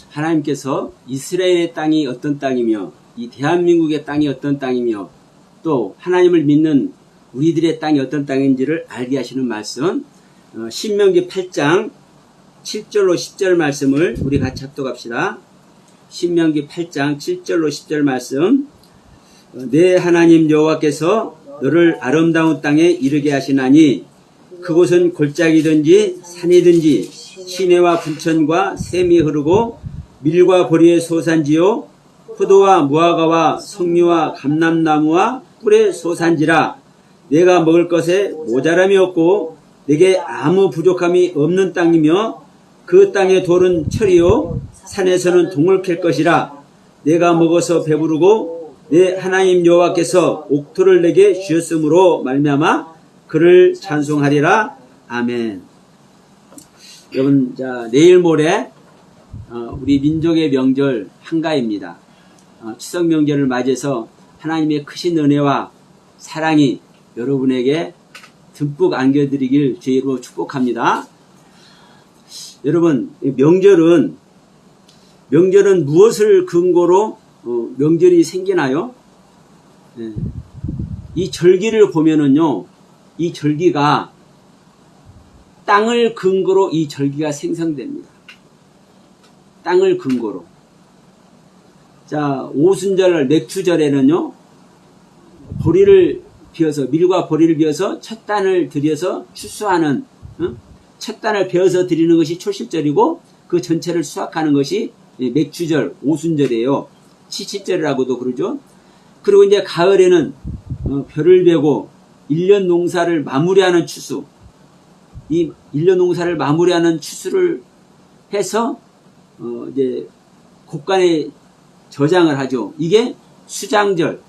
하나님께서 이스라엘의 땅이 어떤 땅이며 이 대한민국의 땅이 어떤 땅이며 또 하나님을 믿는 우리들의 땅이 어떤 땅인지를 알게 하시는 말씀, 신명기 8장 7절로 10절 말씀을 우리 같이 합독합시다. 신명기 8장 7절로 10절 말씀. 내 하나님 여호와께서 너를 아름다운 땅에 이르게 하시나니 그곳은 골짜기든지 산이든지 시내와 분천과 샘이 흐르고 밀과 보리의 소산지요 포도와 무화과와 석류와 감람나무와 꿀의 소산지라. 내가 먹을 것에 모자람이 없고 내게 아무 부족함이 없는 땅이며 그 땅의 돌은 철이요 산에서는 동을 캘 것이라. 내가 먹어서 배부르고 내 하나님 여호와께서 옥토를 내게 주셨으므로 말미암아 그를 찬송하리라. 아멘. 여러분, 자, 내일 모레 우리 민족의 명절 한가입니다. 추석 명절을 맞이해서 하나님의 크신 은혜와 사랑이 여러분에게 듬뿍 안겨드리길 주의로 축복합니다. 여러분, 명절은 무엇을 근거로 명절이 생기나요? 네. 이 절기를 보면은요, 이 절기가 땅을 근거로 이 절기가 생성됩니다. 땅을 근거로. 자, 오순절, 맥추절에는요, 보리를 비워서, 밀과 보리를 비워서 첫 단을 들여서 추수하는, 첫 단을 베어서 드리는 것이 초실절이고, 그 전체를 수확하는 것이 맥추절, 오순절이에요. 치칠절이라고도 그러죠. 그리고 이제 가을에는 별을 베고 1년 농사를 마무리하는 추수. 이 1년 농사를 마무리하는 추수를 해서 이제 곡간에 저장을 하죠. 이게 수장절입니다.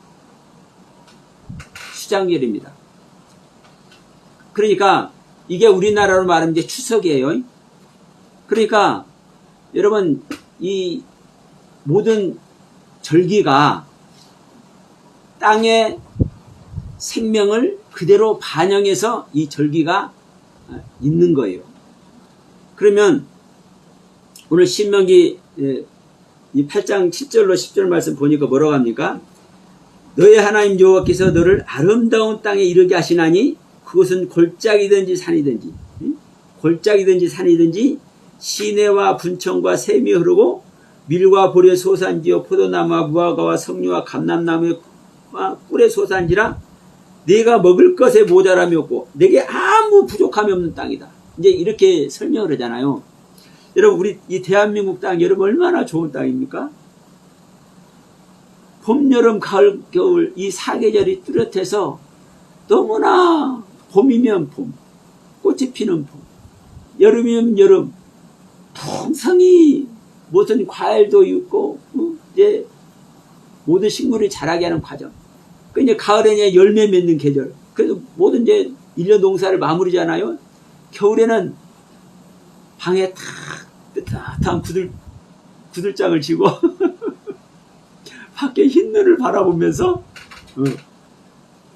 그러니까 이게 우리나라로 말하면 이제 추석이에요. 그러니까 여러분, 이 모든 절기가 땅의 생명을 그대로 반영해서 이 절기가 있는 거예요. 그러면 오늘 신명기 이 8장 7절로 10절 말씀 보니까 뭐라고 합니까? 너의 하나님 여호와께서 너를 아름다운 땅에 이르게 하시나니 그것은 골짜기든지 산이든지 골짜기든지 산이든지 시내와 분천과 샘이 흐르고 밀과 보리의 소산지요 포도나무와 무화과와 석류와 감람나무와 꿀의 소산지라. 네가 먹을 것에 모자람이 없고 내게 아무 부족함이 없는 땅이다. 이제 이렇게 설명을 하잖아요. 여러분, 우리 이 대한민국 땅 여러분 얼마나 좋은 땅입니까? 봄, 여름, 가을, 겨울 이 사계절이 뚜렷해서 너무나 봄이면 봄, 꽃이 피는 봄, 여름이면 여름, 풍성히 무슨 과일도 있고 이제 모든 식물이 자라게 하는 과정. 그 이제 가을에 이제 열매 맺는 계절. 그래서 모든 이제 1년 농사를 마무리잖아요. 겨울에는 방에 따뜻한 구들장을 지고 밖에 흰 눈을 바라보면서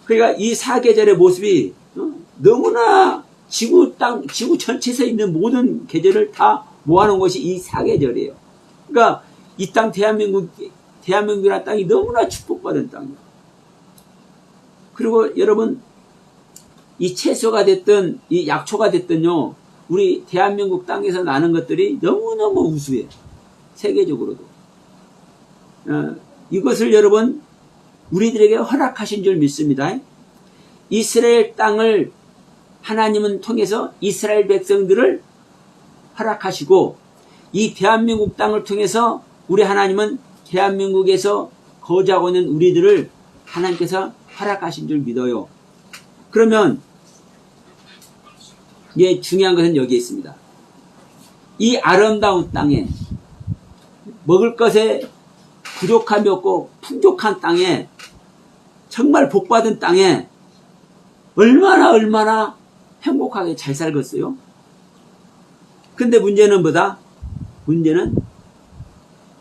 그러니까 이 사계절의 모습이 너무나 지구 전체에서 있는 모든 계절을 다 모아놓은 것이 이 사계절이에요. 그러니까 이 땅 대한민국이라는 땅이 너무나 축복받은 땅이에요. 그리고 여러분, 이 채소가 됐든 이 약초가 됐든요, 우리 대한민국 땅에서 나는 것들이 너무너무 우수해요. 세계적으로도. 이것을 여러분 우리들에게 허락하신 줄 믿습니다. 이스라엘 땅을 하나님은 통해서 이스라엘 백성들을 허락하시고 이 대한민국 땅을 통해서 우리 하나님은 대한민국에서 거주하고 있는 우리들을 하나님께서 허락하신 줄 믿어요. 그러면 예, 중요한 것은 여기에 있습니다. 이 아름다운 땅에 먹을 것에 부족함이 없고 풍족한 땅에 정말 복받은 땅에 얼마나 행복하게 잘 살겠어요? 근데 문제는 뭐다? 문제는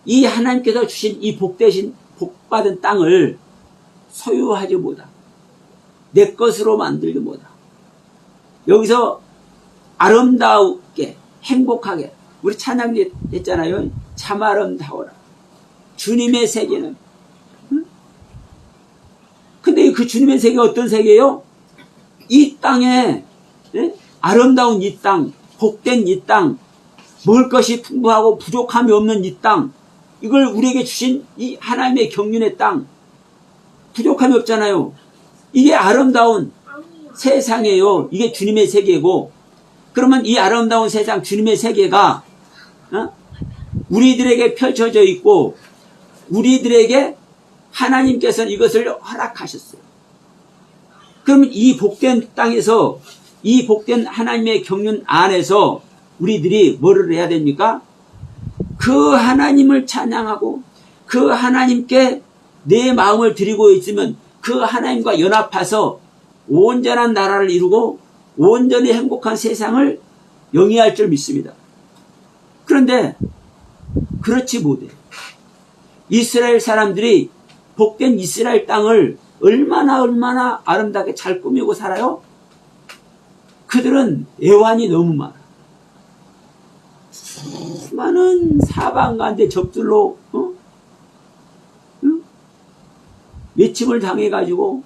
이 하나님께서 주신 이 복받은 땅을 소유하지 못하. 내 것으로 만들지 못하. 여기서 아름답게 행복하게 우리 찬양 했잖아요. 참 아름다워라. 주님의 세계는. 응? 근데 그 주님의 세계가 어떤 세계예요? 이 땅에, 예? 아름다운 이 땅, 복된 이 땅, 먹을 것이 풍부하고 부족함이 없는 이 땅, 이걸 우리에게 주신 이 하나님의 경륜의 땅, 부족함이 없잖아요. 이게 아름다운 세상이에요. 이게 주님의 세계고, 그러면 이 아름다운 세상, 주님의 세계가 우리들에게 펼쳐져 있고, 우리들에게 하나님께서는 이것을 허락하셨어요. 그러면 이 복된 땅에서, 이 복된 하나님의 경륜 안에서 우리들이 뭐를 해야 됩니까? 그 하나님을 찬양하고 그 하나님께 내 마음을 드리고 있으면 그 하나님과 연합해서 온전한 나라를 이루고 온전히 행복한 세상을 영위할 줄 믿습니다. 그런데 그렇지 못해. 이스라엘 사람들이 복된 이스라엘 땅을 얼마나 아름답게 잘 꾸미고 살아요? 그들은 애환이 너무 많아. 수많은 사방가운데 적들로 매침을 당해가지고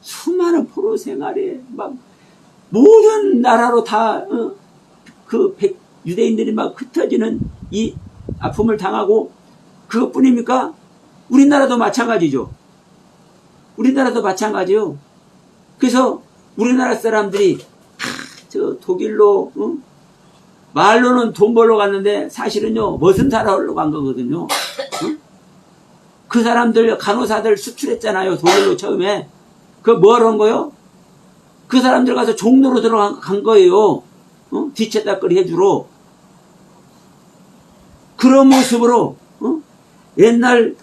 수많은 포로 생활에 막 모든 나라로 다 유대인들이 막 흩어지는 이 아픔을 당하고, 그것뿐입니까? 우리나라도 마찬가지죠. 우리나라도 마찬가지요. 그래서 우리나라 사람들이 저 독일로 말로는 돈 벌러 갔는데 사실은요 머슴 살아오려고 간 거거든요. 그 사람들 간호사들 수출했잖아요. 독일로 처음에. 그 뭐하러 한 거요? 그 사람들 가서 종로로 들어간 거예요. 뒤채다거리 해주러. 그런 모습으로 옛날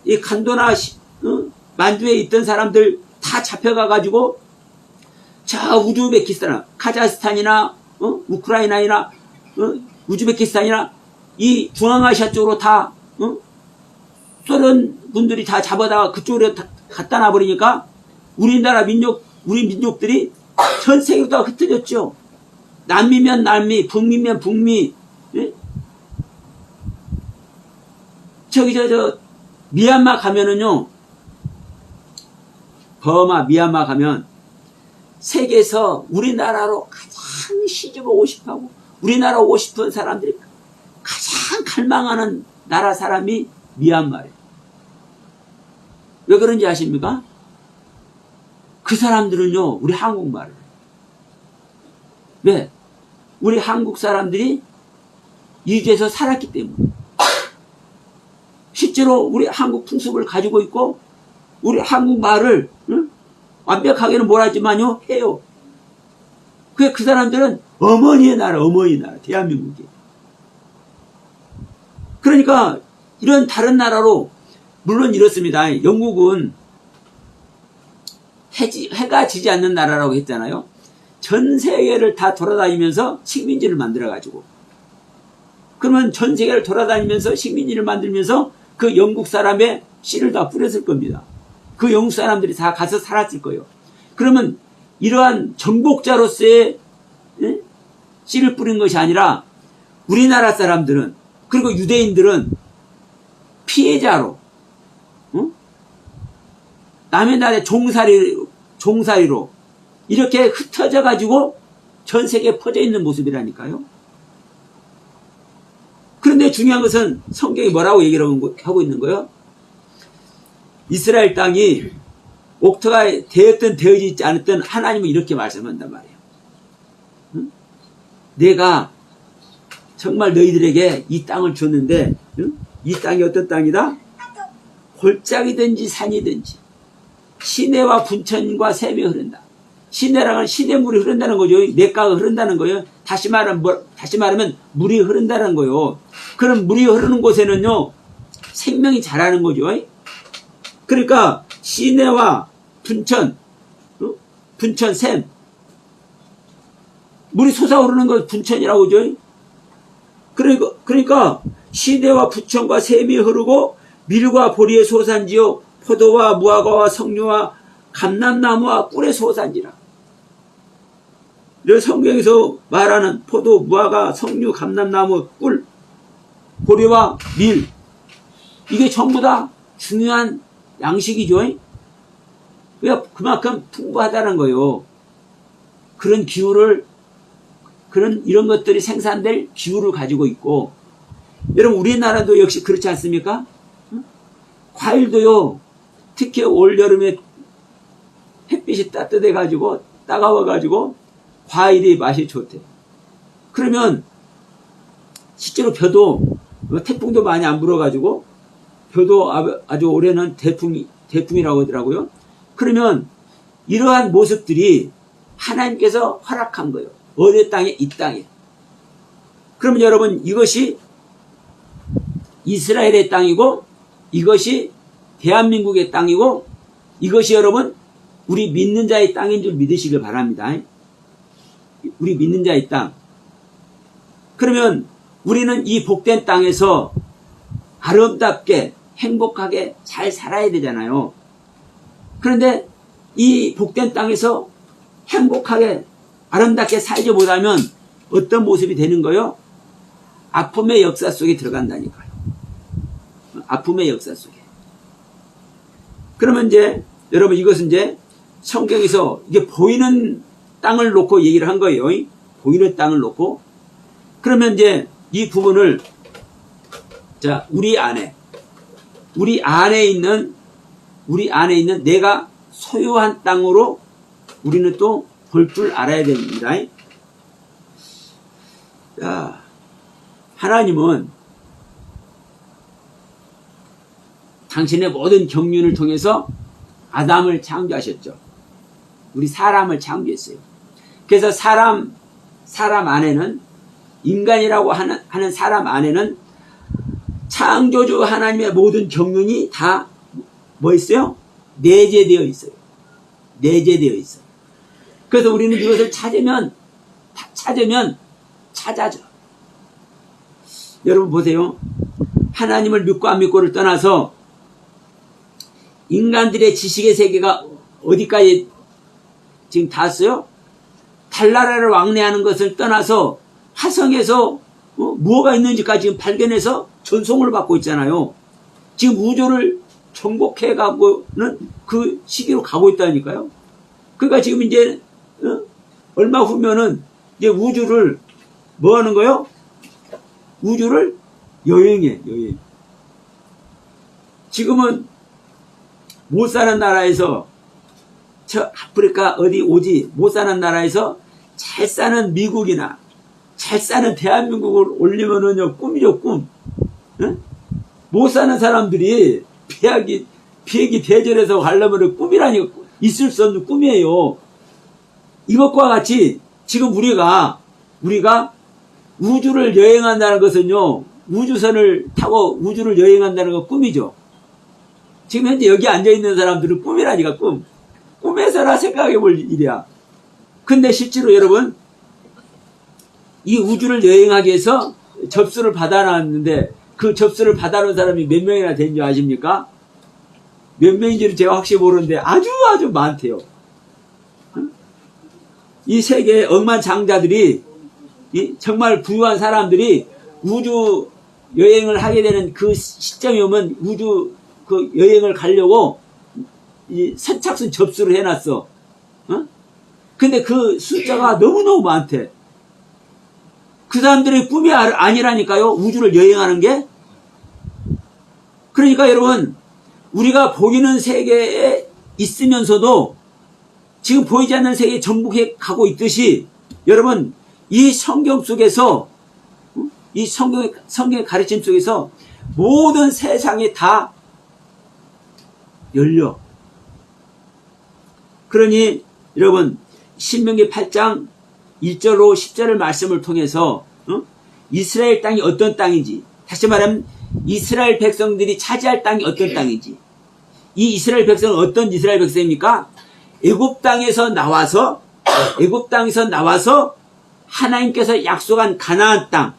이 간도나 만주에 있던 사람들 다 잡혀가가지고 자 우즈베키스탄, 카자흐스탄이나 우크라이나나 우즈베키스탄이나 이 중앙아시아 쪽으로 다 소련 분들이 다 잡아다가 그쪽으로 갖다 놔버리니까 우리나라 우리 민족들이 전 세계로 다 흩어졌죠. 남미면 남미, 북미면 북미. 예? 저기 미얀마 가면은요, 버마 미얀마 가면 세계에서 우리나라로 가장 시집 오고 싶어하고 우리나라 오고 싶은 사람들이 가장 갈망하는 나라 사람이 미얀마예요. 왜 그런지 아십니까? 그 사람들은요 우리 한국말을 해요. 왜? 우리 한국 사람들이 이주에서 살았기 때문에. 실제로 우리 한국 풍습을 가지고 있고 우리 한국말을 완벽하게는 못하지만요 해요. 그 사람들은 어머니의 나라 대한민국이. 그러니까 이런 다른 나라로, 물론 이렇습니다. 영국은 해가 지지 않는 나라라고 했잖아요. 전 세계를 다 돌아다니면서 식민지를 만들어가지고, 그러면 전 세계를 돌아다니면서 식민지를 만들면서 그 영국 사람의 씨를 다 뿌렸을 겁니다. 그 영국 사람들이 다 가서 살았을 거예요. 그러면 이러한 정복자로서의 씨를 뿌린 것이 아니라 우리나라 사람들은, 그리고 유대인들은 피해자로 남의 나라의 종살이로 이렇게 흩어져 가지고 전 세계에 퍼져 있는 모습이라니까요. 그런데 중요한 것은 성경이 뭐라고 얘기를 하고 있는 거예요? 이스라엘 땅이 옥토가 되었든 되어지지 않았든 하나님은 이렇게 말씀한단 말이에요. 내가 정말 너희들에게 이 땅을 줬는데 이 땅이 어떤 땅이다? 골짜기든지 산이든지 시내와 분천과 샘이 흐른다. 시내랑은 시내물이 흐른다는 거죠. 냇가가 흐른다는 거예요. 다시 말하면 물이 흐른다는 거예요. 그럼 물이 흐르는 곳에는요 생명이 자라는 거죠. 그러니까 시내와 분천, 샘, 물이 솟아오르는 걸 분천이라고 하죠. 그러니까 시내와 부천과 샘이 흐르고 밀과 보리의 소산지요 포도와 무화과와 석류와 감람나무와 꿀의 소산지라. 성경에서 말하는 포도, 무화과, 석류, 감람나무, 꿀, 고래와 밀, 이게 전부 다 중요한 양식이죠. 그러니까 그만큼 풍부하다는 거예요. 그런 기후를, 이런 것들이 생산될 기후를 가지고 있고, 여러분, 우리나라도 역시 그렇지 않습니까? 과일도요, 특히 올여름에 햇빛이 따뜻해가지고, 따가워가지고, 과일이 맛이 좋대. 그러면, 실제로 벼도, 태풍도 많이 안 불어가지고, 벼도 아주 올해는 대풍이라고 하더라고요. 그러면, 이러한 모습들이 하나님께서 허락한 거예요. 어느 땅에? 이 땅에. 그러면 여러분, 이것이 이스라엘의 땅이고, 이것이 대한민국의 땅이고, 이것이 여러분, 우리 믿는 자의 땅인 줄 믿으시길 바랍니다. 우리 믿는 자의 땅. 그러면 우리는 이 복된 땅에서 아름답게, 행복하게 잘 살아야 되잖아요. 그런데 이 복된 땅에서 행복하게, 아름답게 살지 못하면 어떤 모습이 되는 거요? 아픔의 역사 속에 들어간다니까요. 아픔의 역사 속에. 그러면 이제 여러분, 이것은 이제 성경에서 이게 보이는 땅을 놓고 얘기를 한 거예요. 보이는 땅을 놓고. 그러면 이제 이 부분을, 자, 우리 안에 있는 내가 소유한 땅으로 우리는 또 볼 줄 알아야 됩니다. 자, 하나님은 당신의 모든 경륜을 통해서 아담을 창조하셨죠. 우리 사람을 창조했어요. 그래서 사람 안에는, 인간이라고 하는 사람 안에는 창조주 하나님의 모든 경륜이 다 뭐 있어요? 내재되어 있어요. 내재되어 있어요. 그래서 우리는 이것을 찾으면 찾아져. 여러분 보세요. 하나님을 믿고 안 믿고를 떠나서 인간들의 지식의 세계가 어디까지 지금 닿았어요? 달나라를 왕래하는 것을 떠나서 화성에서 무엇가 있는지까지 지금 발견해서 전송을 받고 있잖아요. 지금 우주를 정복해가고는 그 시기로 가고 있다니까요. 그러니까 지금 이제 얼마 후면은 이제 우주를 뭐 하는 거요? 우주를 여행. 지금은 못 사는 나라에서, 저 아프리카 어디 오지 못 사는 나라에서 잘 사는 미국이나 잘 사는 대한민국을 올리면은요, 꿈이죠, 꿈. 응? 못 사는 사람들이 비행기 대절해서 가려면 꿈이라니까, 있을 수 없는 꿈이에요. 이것과 같이 지금 우리가 우주를 여행한다는 것은요, 우주선을 타고 우주를 여행한다는 건 꿈이죠. 지금 현재 여기 앉아있는 사람들은 꿈이라니까, 꿈. 꿈에서나 생각해 볼 일이야. 근데 실제로 여러분, 이 우주를 여행하기 위해서 접수를 받아놨는데, 그 접수를 받아놓은 사람이 몇 명이나 되는 줄 아십니까? 몇 명인지는 제가 확실히 모르는데 아주 많대요. 이 세계의 억만장자들이, 정말 부유한 사람들이 우주 여행을 하게 되는 그 시점이 오면 우주 그 여행을 가려고 이 선착순 접수를 해놨어. 근데 그 숫자가 너무너무 많대. 그 사람들의 꿈이 아니라니까요, 우주를 여행하는 게. 그러니까 여러분, 우리가 보이는 세계에 있으면서도 지금 보이지 않는 세계에 정복해 가고 있듯이, 여러분, 이 성경 속에서, 이 성경의 가르침 속에서 모든 세상이 다 열려. 그러니 여러분, 신명기 8장 1절로 10절을 말씀을 통해서 이스라엘 땅이 어떤 땅인지, 다시 말하면 이스라엘 백성들이 차지할 땅이 어떤 땅인지, 이 이스라엘 백성은 어떤 이스라엘 백성입니까? 애굽 땅에서 나와서 하나님께서 약속한 가나안 땅,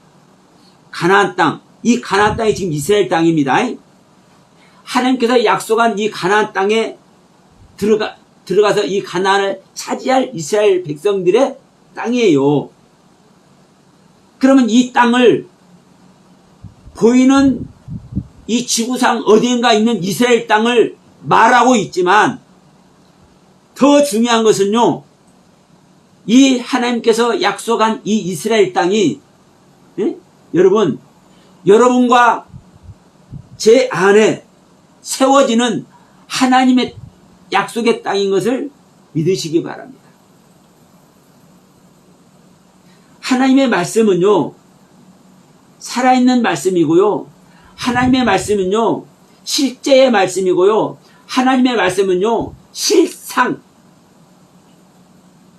이 가나안 땅이 지금 이스라엘 땅입니다. 하나님께서 약속한 이 가나안 땅에 들어가서 이 가나안을 차지할 이스라엘 백성들의 땅이에요. 그러면 이 땅을 보이는 이 지구상 어디인가 있는 이스라엘 땅을 말하고 있지만 더 중요한 것은요, 이 하나님께서 약속한 이 이스라엘 땅이 여러분, 여러분과 제 안에 세워지는 하나님의 약속의 땅인 것을 믿으시기 바랍니다. 하나님의 말씀은요, 살아있는 말씀이고요, 하나님의 말씀은요, 실제의 말씀이고요, 하나님의 말씀은요,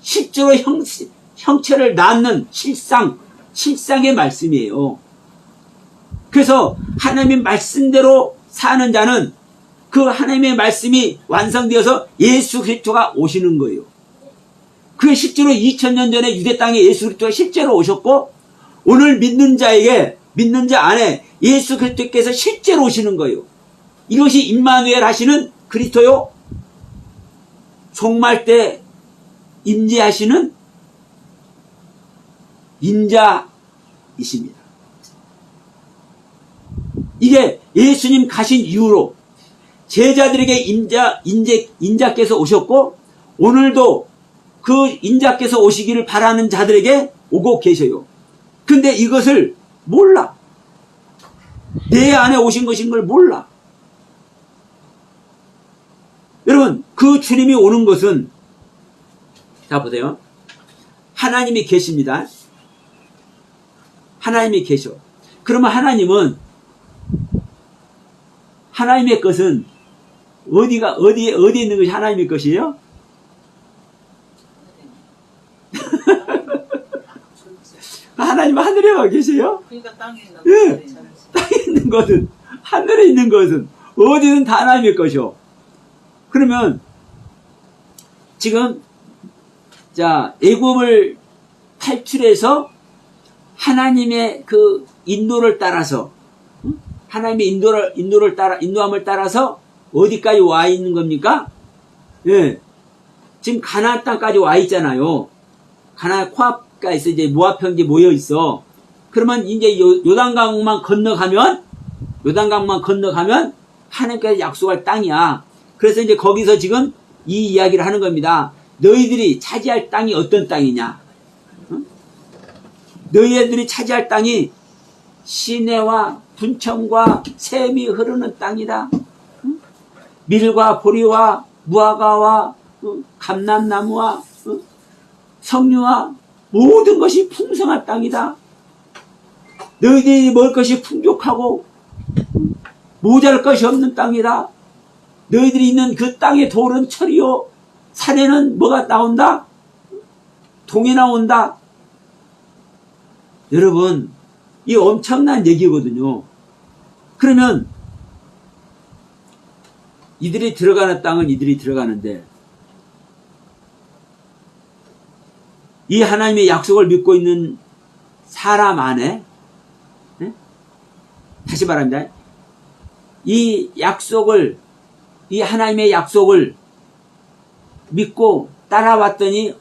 실제로 형체를 낳는 실상의 말씀이에요. 그래서 하나님의 말씀대로 사는 자는 그 하나님의 말씀이 완성되어서 예수 그리스도가 오시는 거예요. 그게 실제로 2000년 전에 유대 땅에 예수 그리스도가 실제로 오셨고, 오늘 믿는 자 안에 예수 그리스도께서 실제로 오시는 거예요. 이것이 임마누엘 하시는 그리스도요, 종말 때 임재하시는 임자이십니다. 이게 예수님 가신 이후로 제자들에게 인자께서 오셨고, 오늘도 그 인자께서 오시기를 바라는 자들에게 오고 계셔요. 근데 이것을 몰라. 내 안에 오신 것인 걸 몰라. 여러분, 그 주님이 오는 것은, 자 보세요, 하나님이 계십니다. 하나님이 계셔. 그러면 하나님의 것은 어디에 있는 것이 하나님의 것이에요? 하나님은 하늘에 와 계세요? 그러니까 땅에 있는 예. 땅에 있는 것은, 하늘에 있는 것은 어디든 다 하나님의 것이요. 그러면 지금 애굽을 탈출해서 하나님의 그 인도를 따라서, 하나님의 인도함을 따라서 어디까지 와 있는 겁니까? 예. 지금 가나안 땅까지 와 있잖아요. 가나안 코앞가에서 이제 모압 평지에 모여 있어. 그러면 이제 요단강만 건너가면 하나님께서 약속할 땅이야. 그래서 이제 거기서 지금 이 이야기를 하는 겁니다. 너희들이 차지할 땅이 어떤 땅이냐? 너희들이 차지할 땅이 시내와 분청과 샘이 흐르는 땅이다. 밀과 보리와 무화과와 감람나무와 석류와 모든 것이 풍성한 땅이다. 너희들이 먹을 것이 풍족하고 모자랄 것이 없는 땅이다. 너희들이 있는 그 땅의 돌은 철이요, 산에는 뭐가 나온다? 동이 나온다. 여러분, 이 엄청난 얘기거든요. 그러면 이들이 들어가는 땅은 이들이 들어가는데, 이 하나님의 약속을 믿고 있는 사람 안에, 다시 말합니다, 이 하나님의 약속을 믿고 따라왔더니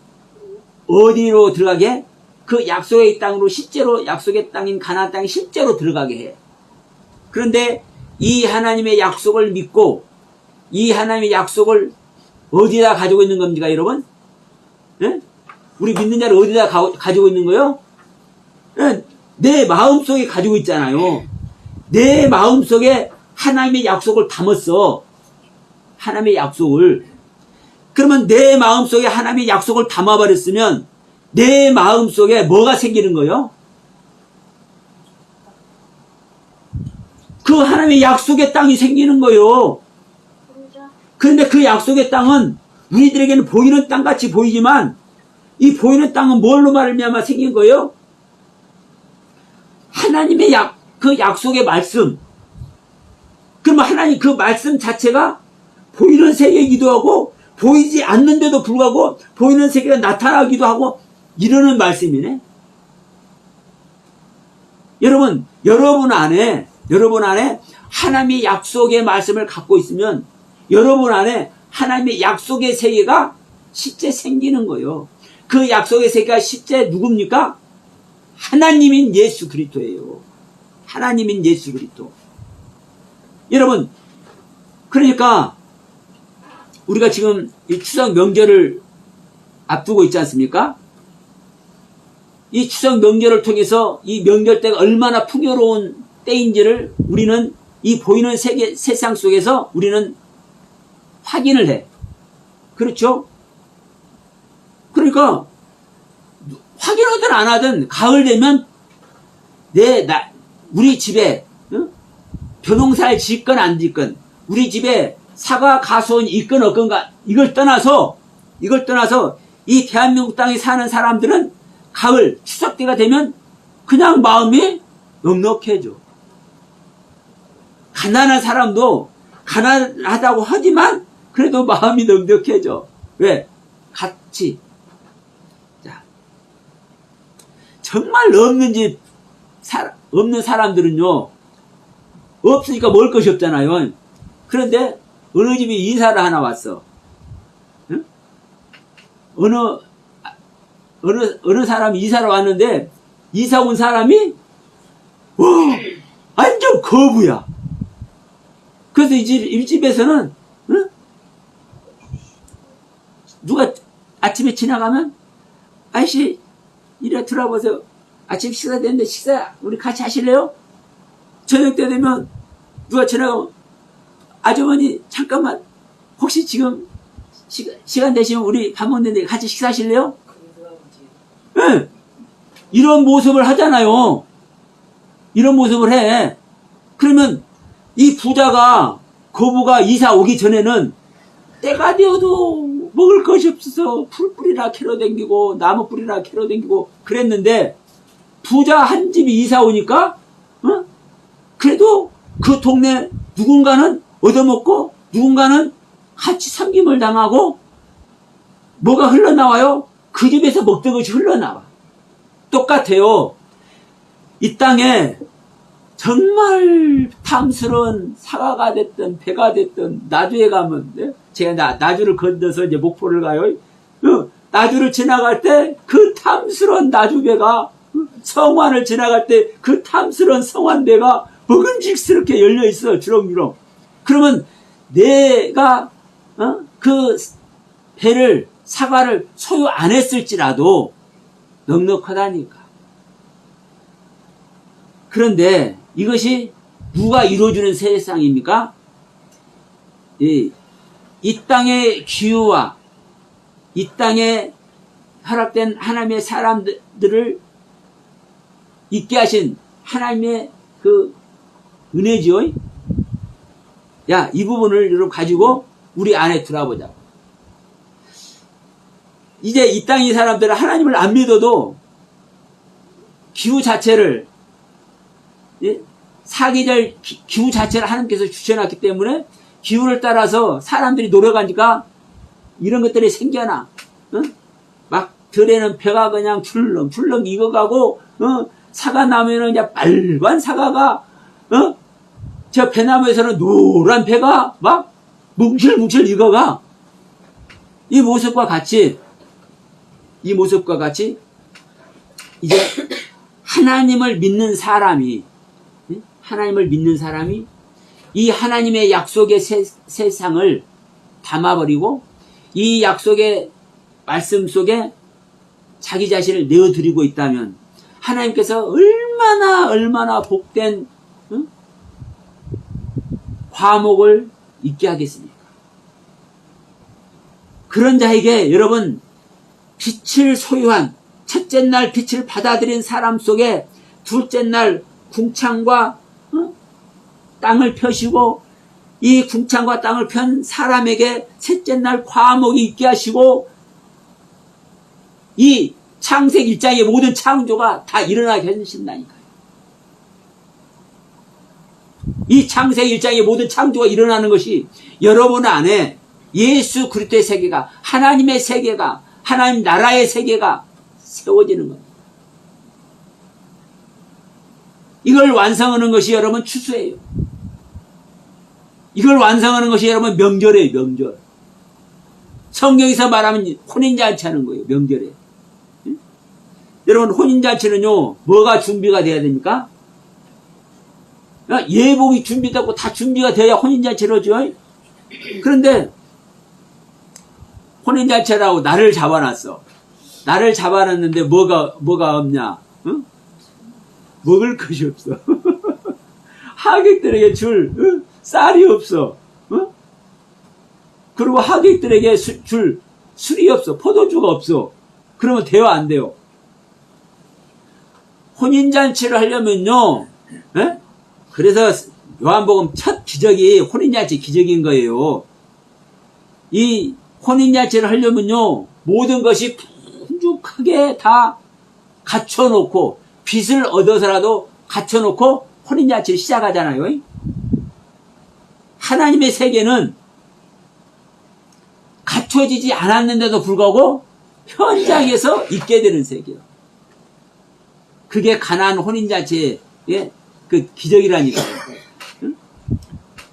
어디로 들어가게? 그 약속의 땅으로, 실제로 약속의 땅인 가나안 땅에 실제로 들어가게 해. 그런데 이 하나님의 약속을 믿고 이 하나님의 약속을 어디다 가지고 있는 겁니까, 여러분? 네? 우리 믿는 자를 어디다 가지고 있는 거요? 네? 내 마음속에 가지고 있잖아요. 내 마음속에 하나님의 약속을 담았어. 하나님의 약속을. 그러면 내 마음속에 하나님의 약속을 담아버렸으면 내 마음속에 뭐가 생기는 거예요? 그 하나님의 약속의 땅이 생기는 거예요. 그런데 그 약속의 땅은 우리들에게는 보이는 땅같이 보이지만, 이 보이는 땅은 뭘로 말미암아 생긴 거예요? 하나님의 그 약속의 말씀. 그러면 하나님 그 말씀 자체가 보이는 세계이기도 하고, 보이지 않는데도 불구하고 보이는 세계가 나타나기도 하고, 이러는 말씀이네. 여러분 안에 하나님의 약속의 말씀을 갖고 있으면 여러분 안에 하나님의 약속의 세계가 실제 생기는 거예요. 그 약속의 세계가 실제 누굽니까? 하나님인 예수 그리스도예요. 하나님인 예수 그리스도. 여러분, 그러니까 우리가 지금 이 추석 명절을 앞두고 있지 않습니까? 이 추석 명절을 통해서 이 명절 때가 얼마나 풍요로운 때인지를 우리는 이 보이는 세상 속에서 우리는 확인을 해. 그렇죠? 그러니까 확인하든 안 하든 가을 되면 우리 집에 벼농사를 짓건 안 짓건, 우리 집에 사과 가수원이 있건 없건가, 이걸 떠나서 이 대한민국 땅에 사는 사람들은 가을 추석 때가 되면 그냥 마음이 넉넉해져. 가난한 사람도 가난하다고 하지만 그래도 마음이 넉넉해져. 왜? 같이. 자, 정말 없는 사람들은요, 없으니까 먹을 것이 없잖아요. 그런데 어느 집이 이사를 하나 왔어. 응? 어느 사람이 이사를 왔는데, 이사 온 사람이 완전 거부야. 그래서 이 집에서는 응? 누가 아침에 지나가면, 아저씨 이래 들어보세요. 아침 식사 됐는데 식사 우리 같이 하실래요? 저녁 때 되면 누가 지나가면, 아주머니 잠깐만 혹시 지금 시간 되시면 우리 밥 먹는데 같이 식사하실래요? 네. 이런 모습을 하잖아요. 이런 모습을 해. 그러면 이 부자가, 거부가 이사 오기 전에는 때가 되어도 먹을 것이 없어서 풀뿌리나 캐러 댕기고 나무 뿌리나 캐러 댕기고 그랬는데, 부자 한 집이 이사 오니까 그래도 그 동네 누군가는 얻어먹고 누군가는 같이 섬김을 당하고, 뭐가 흘러나와요? 그 집에서 먹던 것이 흘러나와. 똑같아요. 이 땅에 정말 탐스러운 사과가 됐든 배가 됐든 나주에 가면, 제가 나주를 건너서 이제 목포를 가요. 나주를 지나갈 때 그 탐스러운 나주배가, 성환을 지나갈 때 그 탐스러운 성환배가 먹음직스럽게 열려 있어, 주렁주렁. 그러면 내가 그 배를, 사과를 소유 안 했을지라도 넉넉하다니까. 그런데 이것이 누가 이루어주는 세상입니까? 이 땅의 기후와 이 땅에 허락된 하나님의 사람들을 있게 하신 하나님의 그 은혜지요. 야, 이 부분을 여러분 가지고 우리 안에 들어보자. 이제 이 땅의 사람들은 하나님을 안 믿어도 기후 자체를, 사계절 기후 자체를 하나님께서 주셔놨기 때문에 기후를 따라서 사람들이 노력하니까 이런 것들이 생겨나. 막 들에는 배가 그냥 출렁출렁 익어가고, 사과 나무에는 이제 빨간 사과가, 저 배나무에서는 노란 배가 막 뭉실뭉실 익어가. 이 모습과 같이 이제 하나님을 믿는 사람이 이 하나님의 약속의 세상을 담아버리고 이 약속의 말씀 속에 자기 자신을 내어드리고 있다면 하나님께서 얼마나 복된 과목을 있게 하겠습니까? 그런 자에게 여러분, 빛을 소유한 첫째 날 빛을 받아들인 사람 속에 둘째 날 궁창과 땅을 펴시고, 이 궁창과 땅을 편 사람에게 셋째 날 과목이 있게 하시고, 이 창세기 1장의 모든 창조가 다 일어나게 해주신다니까요. 이 창세기 1장의 모든 창조가 일어나는 것이 여러분 안에 예수 그리스도의 세계가, 하나님의 세계가, 하나님 나라의 세계가 세워지는 겁니다. 이걸 완성하는 것이 여러분 추수예요. 이걸 완성하는 것이 여러분 명절이에요, 명절. 성경에서 말하면 혼인잔치 하는 거예요, 명절에. 응? 여러분, 혼인잔치는요, 뭐가 준비가 돼야 됩니까? 예복이 준비되고 다 준비가 돼야 혼인잔치를 하죠. 그런데 혼인잔치라고 나를 잡아놨어. 나를 잡아놨는데 뭐가 없냐? 응? 먹을 것이 없어. 하객들에게 줄 쌀이 없어. 응? 그리고 하객들에게 줄 술이 없어. 포도주가 없어. 그러면 돼요, 안 돼요? 혼인잔치를 하려면요. 에? 그래서 요한복음 첫 기적이 혼인잔치 기적인 거예요. 이 혼인잔치를 하려면요. 모든 것이 풍족하게 다 갖춰놓고 빚을 얻어서라도 갖춰놓고 혼인잔치를 시작하잖아요. 하나님의 세계는 갖춰지지 않았는데도 불구하고 현장에서 있게 되는 세계예요. 그게 가나안 혼인잔치의 그 기적이라니까요. 응?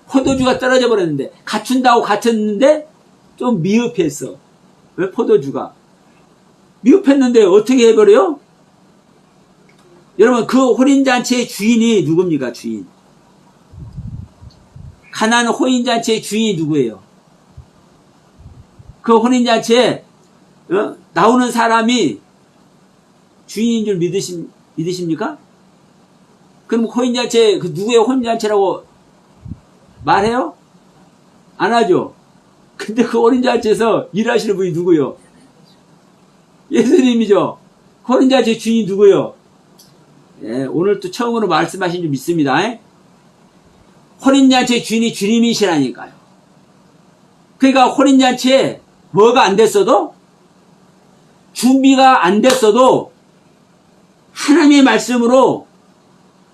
포도주가 떨어져 버렸는데 갖춘다고 갖췄는데 좀 미흡했어. 왜 포도주가? 미흡했는데 어떻게 해버려요? 여러분 그 혼인잔치의 주인이 누굽니까? 주인. 가나안 혼인잔치의 주인이 누구예요? 그 혼인잔치에 나오는 사람이 주인인 줄 믿으십니까? 그럼 혼인잔치 그 누구의 혼인잔치라고 말해요? 안 하죠. 근데 그 혼인잔치에서 일하시는 분이 누구요? 예수님이죠. 혼인잔치 주인이 누구요? 예, 오늘 또 처음으로 말씀하신 줄 믿습니다. 혼인잔치의 주인이 주님이시라니까요. 그러니까 혼인잔치에 뭐가 안 됐어도 준비가 안 됐어도 하나님의 말씀으로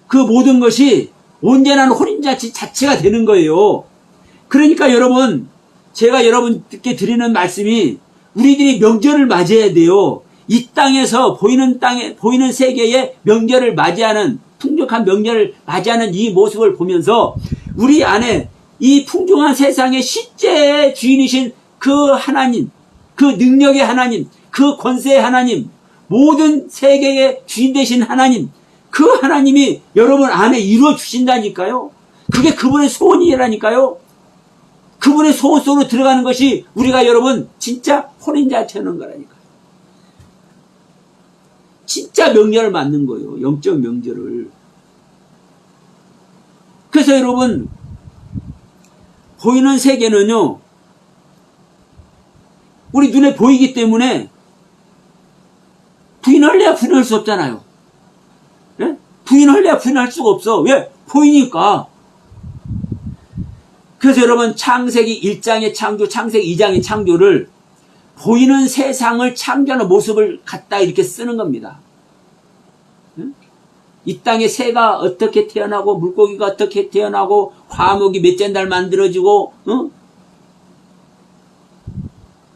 그 모든 것이 온전한 혼인잔치 자체가 되는 거예요. 그러니까 여러분 제가 여러분께 드리는 말씀이 우리들이 명절을 맞이해야 돼요. 이 땅에서 보이는 세계의 명절을 맞이하는 풍족한 명절을 맞이하는 이 모습을 보면서 우리 안에 이 풍족한 세상의 실제 주인이신 그 하나님, 그 능력의 하나님, 그 권세의 하나님, 모든 세계의 주인 되신 하나님, 그 하나님이 여러분 안에 이루어 주신다니까요. 그게 그분의 소원이라니까요. 그분의 소원 속으로 들어가는 것이 우리가 여러분 진짜 혼인잔치 하는 거라니까요. 진짜 명절을 맞는 거예요. 영적 명절을. 그래서 여러분 보이는 세계는요. 우리 눈에 보이기 때문에 부인할래야 부인할 수 없잖아요. 네? 부인할래야 부인할 수가 없어. 왜? 보이니까. 그래서 여러분 창세기 1장의 창조, 창세기 2장의 창조를 보이는 세상을 창조하는 모습을 갖다 이렇게 쓰는 겁니다. 응? 이 땅에 새가 어떻게 태어나고 물고기가 어떻게 태어나고 화목이 몇째 달 만들어지고 응?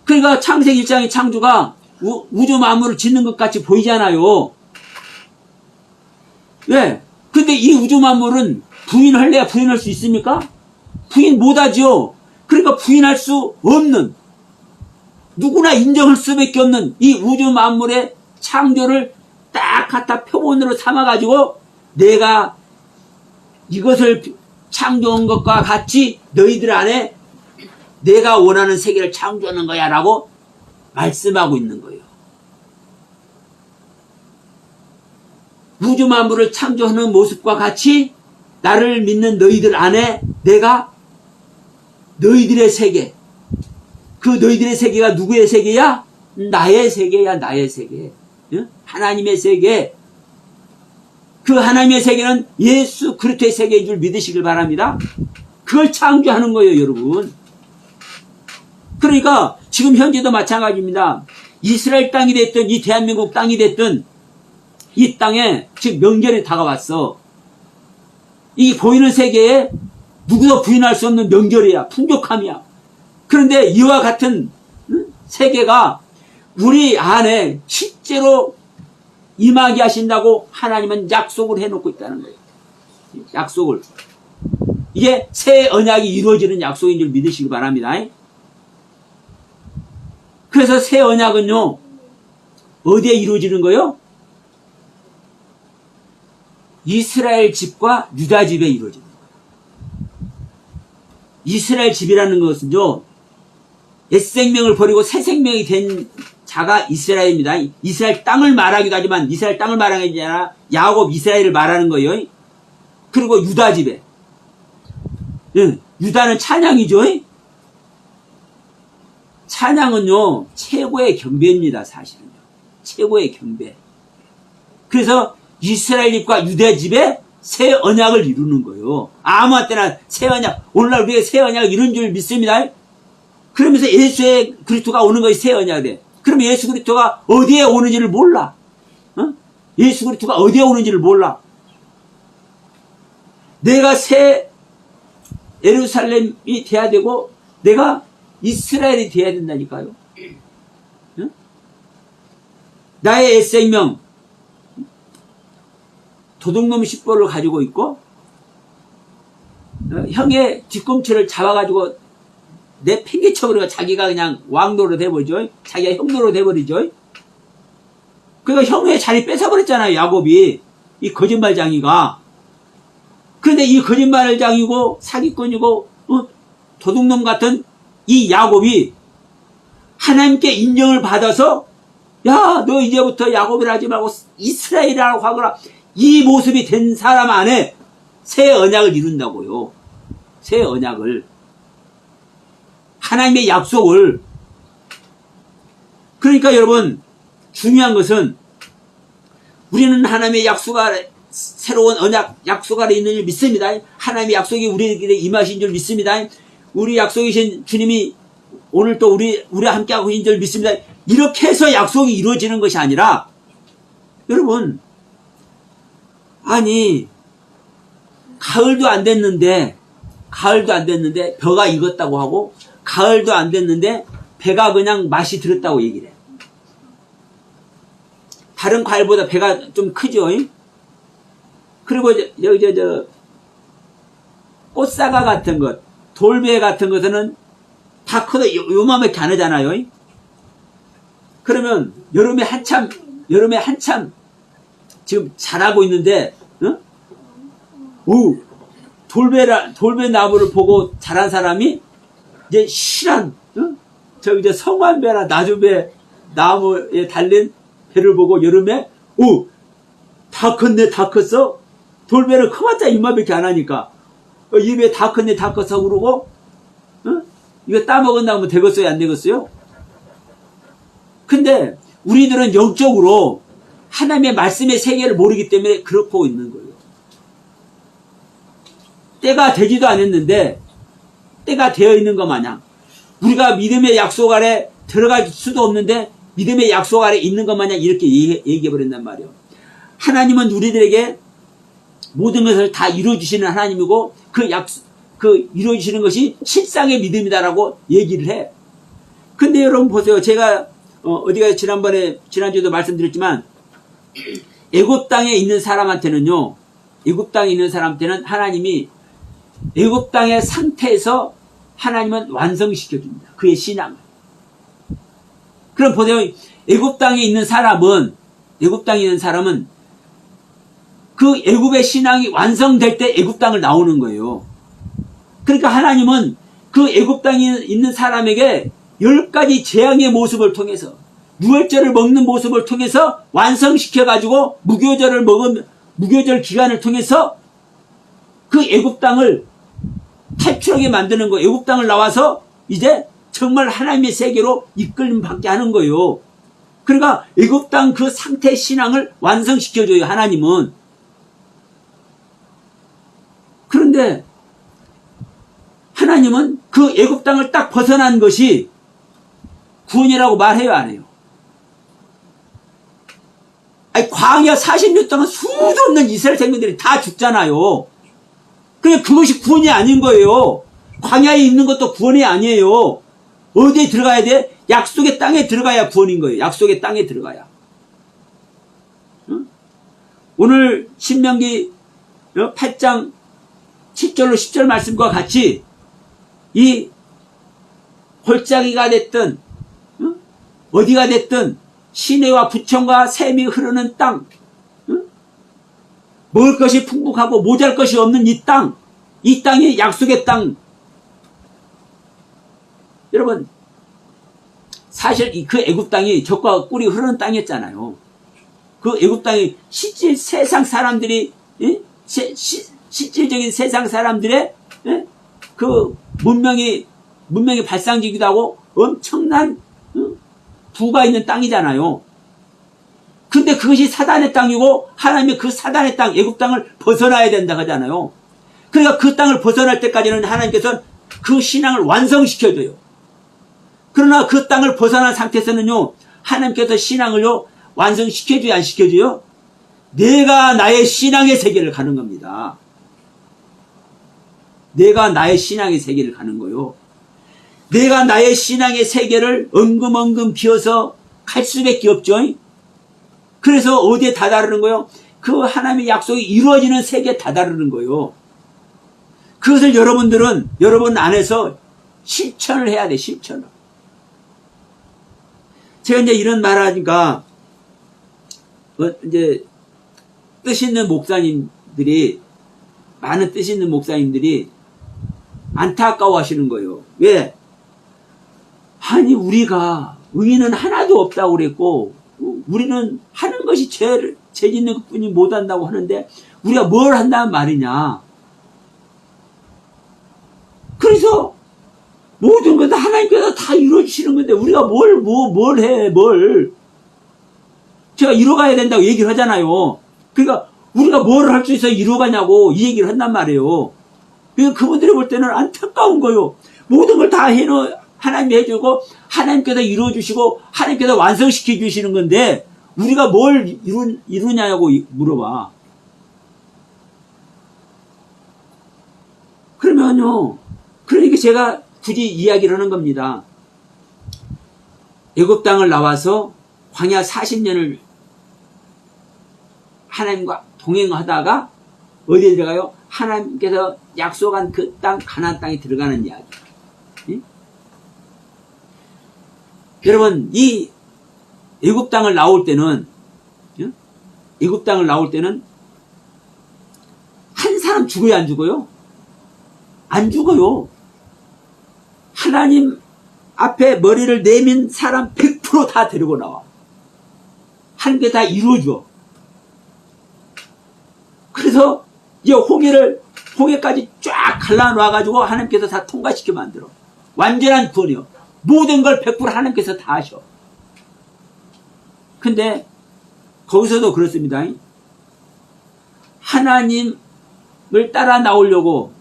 그러니까 창세기 1장의 창조가 우주 만물을 짓는 것 같이 보이잖아요. 왜? 근데 이 우주 만물은 부인할래야 부인할 수 있습니까? 부인 못하죠. 그러니까 부인할 수 없는 누구나 인정할 수밖에 없는 이 우주 만물의 창조를 딱 갖다 표본으로 삼아가지고 내가 이것을 창조한 것과 같이 너희들 안에 내가 원하는 세계를 창조하는 거야 라고 말씀하고 있는 거예요. 우주 만물을 창조하는 모습과 같이 나를 믿는 너희들 안에 내가 너희들의 세계, 그 너희들의 세계가 누구의 세계야? 나의 세계야, 나의 세계. 하나님의 세계. 그 하나님의 세계는 예수 그리스도의 세계인 줄 믿으시길 바랍니다. 그걸 창조하는 거예요, 여러분. 그러니까 지금 현재도 마찬가지입니다. 이스라엘 땅이 됐든 이 대한민국 땅이 됐든 이 땅에 지금 명절이 다가왔어. 이 보이는 세계에 누구도 부인할 수 없는 명절이야. 풍족함이야. 그런데 이와 같은 세계가 우리 안에 실제로 임하게 하신다고 하나님은 약속을 해놓고 있다는 거예요. 약속을. 이게 새 언약이 이루어지는 약속인 줄 믿으시기 바랍니다. 그래서 새 언약은요. 어디에 이루어지는 거예요? 이스라엘 집과 유다 집에 이루어지는 거예요. 이스라엘 집이라는 것은요, 옛 생명을 버리고 새 생명이 된 자가 이스라엘입니다. 이스라엘 땅을 말하기도 하지만 이스라엘 땅을 말하는 게 아니라 야곱 이스라엘을 말하는 거예요. 그리고 유다 집에. 유다는 찬양이죠. 찬양은요, 최고의 경배입니다, 사실은요. 최고의 경배. 그래서 이스라엘 집과 유다 집에 새 언약을 이루는 거예요. 아무 때나 새 언약, 오늘날 우리가 새 언약을 이룬 줄 믿습니다. 그러면서 예수의 그리스도가 오는 것이 새 언약이 돼. 그럼 예수 그리스도가 어디에 오는지를 몰라. 예수 그리스도가 어디에 오는지를 몰라. 내가 새 예루살렘이 돼야 되고 내가 이스라엘이 돼야 된다니까요. 나의 옛 생명 도둑놈 10벌을 가지고 있고 형의 뒤꿈치를 잡아가지고 내 팽개쳐버리고 자기가 그냥 왕노릇 해버리죠. 자기가 형노릇 해버리죠. 그러니까 형의 자리 뺏어버렸잖아요, 야곱이. 이 거짓말장이가. 그런데 이 거짓말장이고 사기꾼이고 도둑놈 같은 이 야곱이 하나님께 인정을 받아서 야, 너 이제부터 야곱이라 하지 말고 이스라엘이라고 하거라. 이 모습이 된 사람 안에 새 언약을 이룬다고요. 새 언약을. 하나님의 약속을. 그러니까 여러분, 중요한 것은 우리는 하나님의 약속 아래, 새로운 언약, 약속 아래 있는 줄 믿습니다. 하나님의 약속이 우리에게 임하신 줄 믿습니다. 우리 약속이신 주님이 오늘 또 우리와 함께하고 계신 줄 믿습니다. 이렇게 해서 약속이 이루어지는 것이 아니라, 여러분, 아니, 가을도 안 됐는데 벼가 익었다고 하고, 가을도 안 됐는데 배가 그냥 맛이 들었다고 얘기를 해. 다른 과일보다 배가 좀 크죠. 그리고 여기 꽃사과 같은 것, 돌배 같은 것은 다 커도 요만밖에 안 하잖아요. 그러면 여름에 한참 지금 자라고 있는데, 돌배 나무를 보고 자란 사람이 이제 실한, 성완배나 나주배 나무에 달린 배를 보고 여름에, 다 컸네, 다 컸어? 돌배는 커봤자 이마밖에 안 하니까. 입에 다 컸네, 다 컸어, 그러고, 이거 따먹은다면 되겠어요, 안 되겠어요? 근데, 우리들은 영적으로 하나님의 말씀의 세계를 모르기 때문에 그렇고 있는 거예요. 때가 되지도 않았는데, 때가 되어 있는 것 마냥, 우리가 믿음의 약속 아래 들어갈 수도 없는데, 믿음의 약속 아래 있는 것 마냥 이렇게 얘기해버린단 말이에요. 하나님은 우리들에게 모든 것을 다 이루어주시는 하나님이고, 그 이루어주시는 것이 실상의 믿음이다라고 얘기를 해. 근데 여러분 보세요. 제가, 어디가 지난주에도 말씀드렸지만, 애굽 땅에 있는 사람한테는요, 애굽 땅에 있는 사람한테는 하나님이 애굽 땅의 상태에서 하나님은 완성시켜줍니다. 그의 신앙을. 그럼 보세요. 애굽 땅에 있는 사람은 그 애굽의 신앙이 완성될 때 애굽 땅을 나오는 거예요. 그러니까 하나님은 그 애굽 땅에 있는 사람에게 10가지 재앙의 모습을 통해서, 무혈절을 먹는 모습을 통해서 완성시켜가지고 무교절 기간을 통해서 그 애굽 땅을 탈출하게 만드는 거예요. 애굽 땅을 나와서 이제 정말 하나님의 세계로 이끌림 받게 하는 거예요. 그러니까 애굽 땅 그 상태의 신앙을 완성시켜줘요, 하나님은. 그런데 하나님은 그 애굽 땅을 딱 벗어난 것이 구원이라고 말해요, 안 해요? 아니, 광야 40년 동안 수도 없는 이스라엘 백성들이 다 죽잖아요. 그냥 그것이 구원이 아닌 거예요. 광야에 있는 것도 구원이 아니에요. 어디에 들어가야 돼? 약속의 땅에 들어가야 구원인 거예요. 약속의 땅에 들어가야. 응? 오늘 신명기 8장 7절로 10절 말씀과 같이 이 골짜기가 됐든 어디가 됐든 시내와 부천과 샘이 흐르는 땅, 먹을 것이 풍족하고 모자랄 것이 없는 이 땅, 이 땅이 약속의 땅. 여러분, 사실 그 애굽 땅이 젖과 꿀이 흐르는 땅이었잖아요. 그 애굽 땅이 실질 세상 사람들이, 실질적인 세상 사람들의 그 문명이 발상지기도 하고 엄청난 부가 있는 땅이잖아요. 근데 그것이 사단의 땅이고 하나님이 그 사단의 땅, 애굽 땅을 벗어나야 된다 하잖아요. 그러니까 그 땅을 벗어날 때까지는 하나님께서는 그 신앙을 완성시켜줘요. 그러나 그 땅을 벗어난 상태에서는요, 하나님께서 신앙을요, 완성시켜줘야 안 시켜줘요? 내가 나의 신앙의 세계를 가는 겁니다. 내가 나의 신앙의 세계를 가는 거요. 내가 나의 신앙의 세계를 엉금엉금 기어서 갈 수밖에 없죠. 그래서 어디에 다다르는 거요? 그 하나님의 약속이 이루어지는 세계에 다다르는 거요. 그것을 여러분 안에서 실천을 해야 돼, 실천을. 제가 이제 이런 말 하니까, 이제, 뜻 있는 목사님들이, 많은 뜻 있는 목사님들이 안타까워 하시는 거예요. 왜? 아니, 우리가 의인은 하나도 없다고 그랬고, 우리는 하는 것이 죄 짓는 것 뿐이 못한다고 하는데, 우리가 뭘 한다는 말이냐. 그래서, 모든 것 다 하나님께서 다 이루어주시는 건데, 우리가 뭘 해. 제가 이루어가야 된다고 얘기를 하잖아요. 그러니까, 우리가 뭘 할 수 있어 이루어가냐고, 이 얘기를 한단 말이에요. 그러니까 그분들이 볼 때는 안타까운 거요. 모든 걸 다 하나님이 해주고, 하나님께서 이루어주시고, 하나님께서 완성시켜 주시는 건데, 우리가 뭘 이루냐고 물어봐. 그러면요, 그러니까 제가 굳이 이야기를 하는 겁니다. 애굽 땅을 나와서 광야 40년을 하나님과 동행하다가 어디에 들어가요? 하나님께서 약속한 그 땅, 가나안 땅에 들어가는 이야기. 예? 여러분, 이 애굽 땅을 나올 때는, 애굽 땅을 나올 때는 한 사람 죽어요, 안 죽어요? 안 죽어요. 하나님 앞에 머리를 내민 사람 100% 다 데리고 나와. 한 개 다 이루어줘. 그래서 이 홍해까지 쫙 갈라놔가지고 하나님께서 다 통과시켜 만들어. 완전한 구원이요. 모든 걸 100% 하나님께서 다 하셔. 근데 거기서도 그렇습니다. 하나님을 따라 나오려고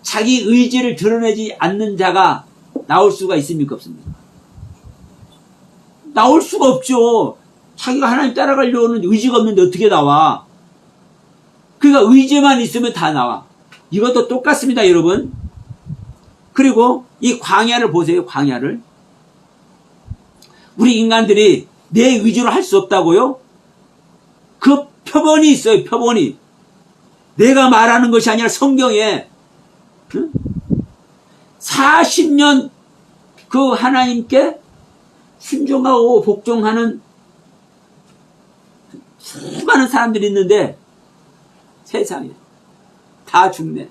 자기 의지를 드러내지 않는 자가 나올 수가 있습니까? 없습니까? 나올 수가 없죠. 자기가 하나님 따라가려는 의지가 없는데 어떻게 나와? 그러니까 의지만 있으면 다 나와. 이것도 똑같습니다, 여러분. 그리고 이 광야를 보세요, 광야를. 우리 인간들이 내 의지로 할 수 없다고요? 그 표본이 있어요, 표본이. 내가 말하는 것이 아니라 성경에 40년 그 하나님께 순종하고 복종하는 수많은 사람들이 있는데 세상에 다 죽네.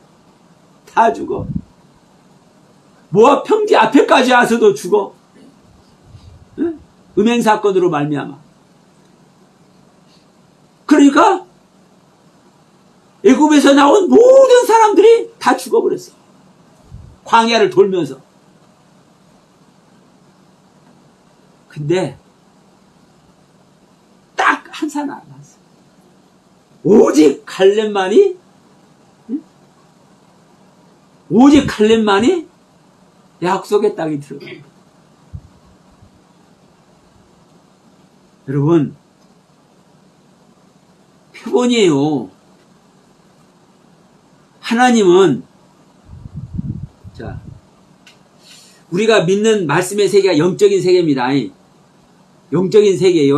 다 죽어. 모압 평지 앞에까지 와서도 죽어. 응? 음행사건으로 말미암아. 그러니까 애굽에서 나온 모든 사람들이 다 죽어버렸어. 광야를 돌면서. 근데 딱 한 사람 남았어. 오직 갈렙만이, 오직 갈렙만이 약속의 땅에 들어갑니다. 여러분, 표본이에요. 하나님은, 자, 우리가 믿는 말씀의 세계가 영적인 세계입니다. 영적인 세계예요.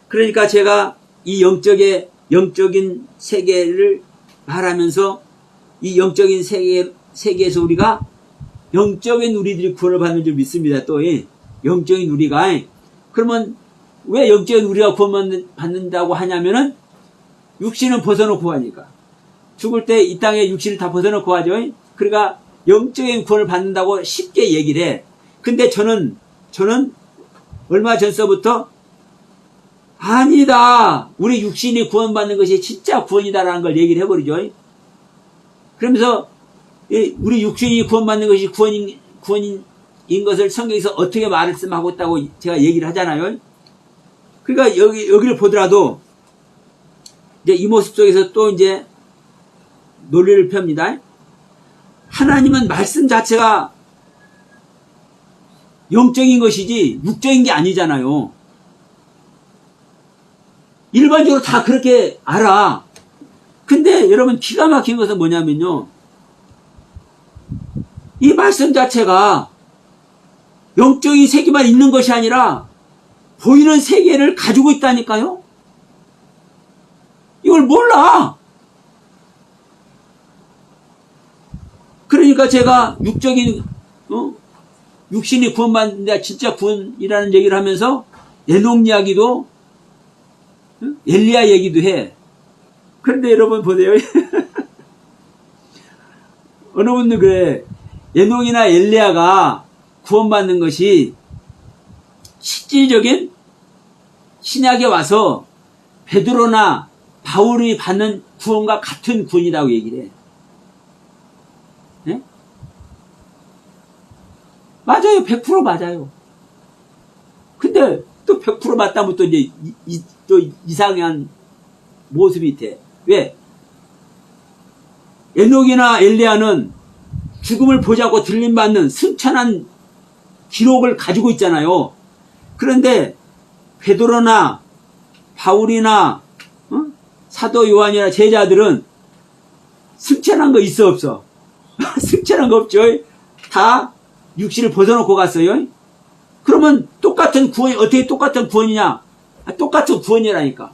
그러니까 제가 이 영적인 세계를 말하면서 이 영적인 세계에서 우리가 영적인 우리들이 구원을 받는 줄 믿습니다. 또 영적인 우리가. 그러면 왜 영적인 우리가 구원 받는다고 하냐면은 육신은 벗어놓고 가니까. 죽을 때 이 땅에 육신을 다 벗어놓고 가죠. 그러니까 영적인 구원을 받는다고 쉽게 얘기를 해. 근데 저는 얼마 전서부터 아니다. 우리 육신이 구원받는 것이 진짜 구원이다라는 걸 얘기를 해버리죠. 그러면서 우리 육신이 구원받는 것이 구원인 것을 성경에서 어떻게 말씀하고 있다고 제가 얘기를 하잖아요. 그러니까 여기를 보더라도 이제 이 모습 속에서 또 이제 논리를 펴니다. 하나님은 말씀 자체가 영적인 것이지 육적인 게 아니잖아요. 일반적으로 다 그렇게 알아. 근데 여러분 기가 막힌 것은 뭐냐면요. 이 말씀 자체가 영적인 세계만 있는 것이 아니라 보이는 세계를 가지고 있다니까요. 이걸 몰라. 그러니까 제가 육적인 육신이 구원받는데 진짜 구원이라는 얘기를 하면서 에녹 이야기도 엘리야 얘기도 해. 그런데 여러분 보세요. 어느 분들 그래. 에녹이나 엘리야가 구원받는 것이 실질적인 신약에 와서 베드로나 바울이 받는 구원과 같은 구원이라고 얘기를 해. 네? 맞아요. 100% 맞아요. 근데 또 100% 맞다면 또 이제 또 이상한 모습이 돼. 왜? 에녹이나 엘리야는 죽음을 보자고 들림받는 승천한 기록을 가지고 있잖아요. 그런데 베드로나 바울이나 사도 요한이나 제자들은 승천한 거 있어 없어? 승천한 거 없죠. 다 육신을 벗어놓고 갔어요. 그러면 똑같은 구원이 어떻게 똑같은 구원이냐? 똑같은 구원이라니까.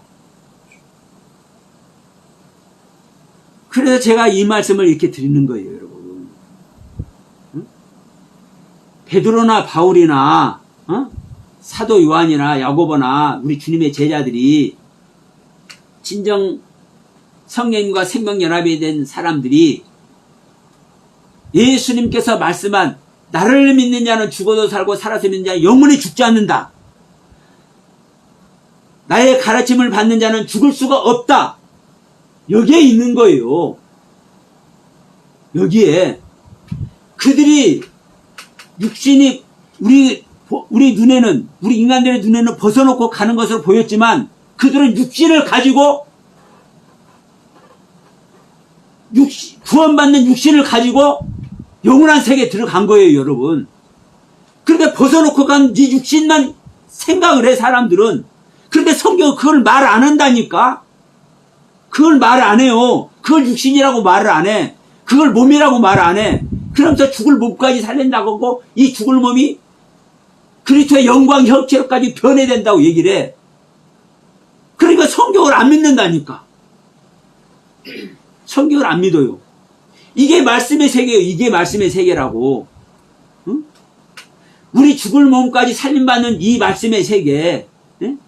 그래서 제가 이 말씀을 이렇게 드리는 거예요, 여러분. 베드로나 바울이나 사도 요한이나 야고보나 우리 주님의 제자들이 진정 성령과 생명연합이 된 사람들이 예수님께서 말씀한 나를 믿는 자는 죽어도 살고 살아서 믿는 자는 영원히 죽지 않는다. 나의 가르침을 받는 자는 죽을 수가 없다. 여기에 있는 거예요. 여기에 그들이 육신이 우리 눈에는 우리 인간들의 눈에는 벗어놓고 가는 것으로 보였지만 그들은 육신을 가지고 구원받는 육신을 가지고 영원한 세계에 들어간 거예요, 여러분. 그런데 벗어놓고 간 이 육신만 생각을 해, 사람들은. 그런데 성경은 그걸 말 안 한다니까? 그걸 말 안 해요. 그걸 육신이라고 말을 안 해. 그걸 몸이라고 말 안 해. 그러면서 죽을 몸까지 살린다고 하고 이 죽을 몸이 그리스도의 영광 형체로까지 변해된다고 얘기를 해. 그러니까 성경을 안 믿는다니까. 성경을 안 믿어요. 이게 말씀의 세계예요. 이게 말씀의 세계라고. 응? 우리 죽을 몸까지 살림받는 이 말씀의 세계. 응?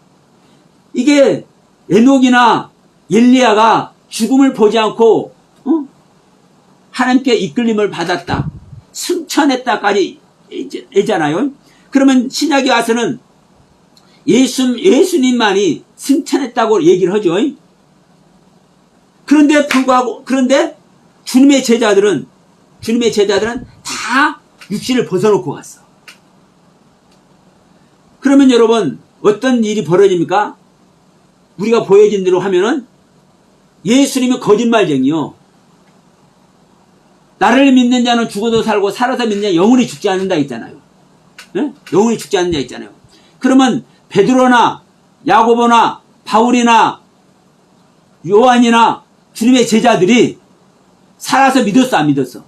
이게 에녹이나 엘리야가 죽음을 보지 않고 하나님께 이끌림을 받았다. 승천했다까지 했잖아요. 그러면 신약에 와서는 예수님만이 승천했다고 얘기를 하죠. 그런데 주님의 제자들은 다 육신을 벗어놓고 갔어. 그러면 여러분 어떤 일이 벌어집니까? 우리가 보여진 대로 하면은 예수님은 거짓말쟁이요. 나를 믿는 자는 죽어도 살고 살아서 믿는 자는 영원히 죽지 않는다 했잖아요. 네? 영원히 죽지 않는다 했잖아요. 그러면 베드로나 야고보나 바울이나 요한이나 주님의 제자들이 살아서 믿었어, 안 믿었어?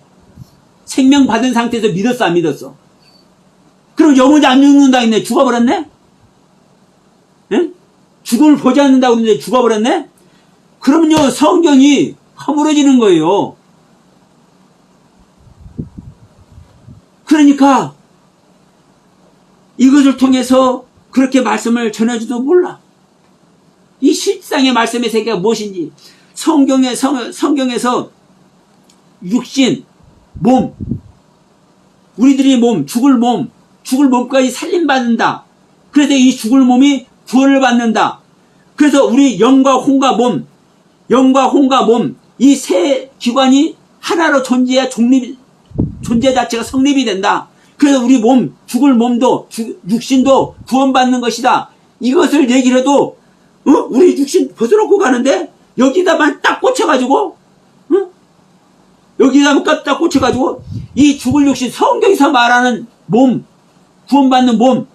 생명 받은 상태에서 믿었어, 안 믿었어? 그럼 영원히 안 죽는다 했네. 죽어버렸네? 네? 죽음을 보지 않는다고 했는데 죽어버렸네? 그러면요, 성경이 허물어지는 거예요. 그러니까 이것을 통해서 그렇게 말씀을 전해줘도 몰라. 이 실상의 말씀의 세계가 무엇인지, 성경에서 육신, 몸, 우리들이 몸, 죽을 몸까지 살림받는다. 그래서 이 죽을 몸이 구원을 받는다. 그래서 우리 영과 혼과 몸, 이 세 기관이 하나로 존재 자체가 성립이 된다. 그래서 우리 몸, 죽을 몸도, 육신도 구원받는 것이다. 이것을 얘기를 해도, 우리 육신 벗어놓고 가는데, 여기다만 딱 꽂혀가지고, 여기다만 딱 꽂혀가지고, 이 죽을 육신, 성경에서 말하는 몸, 구원받는 몸,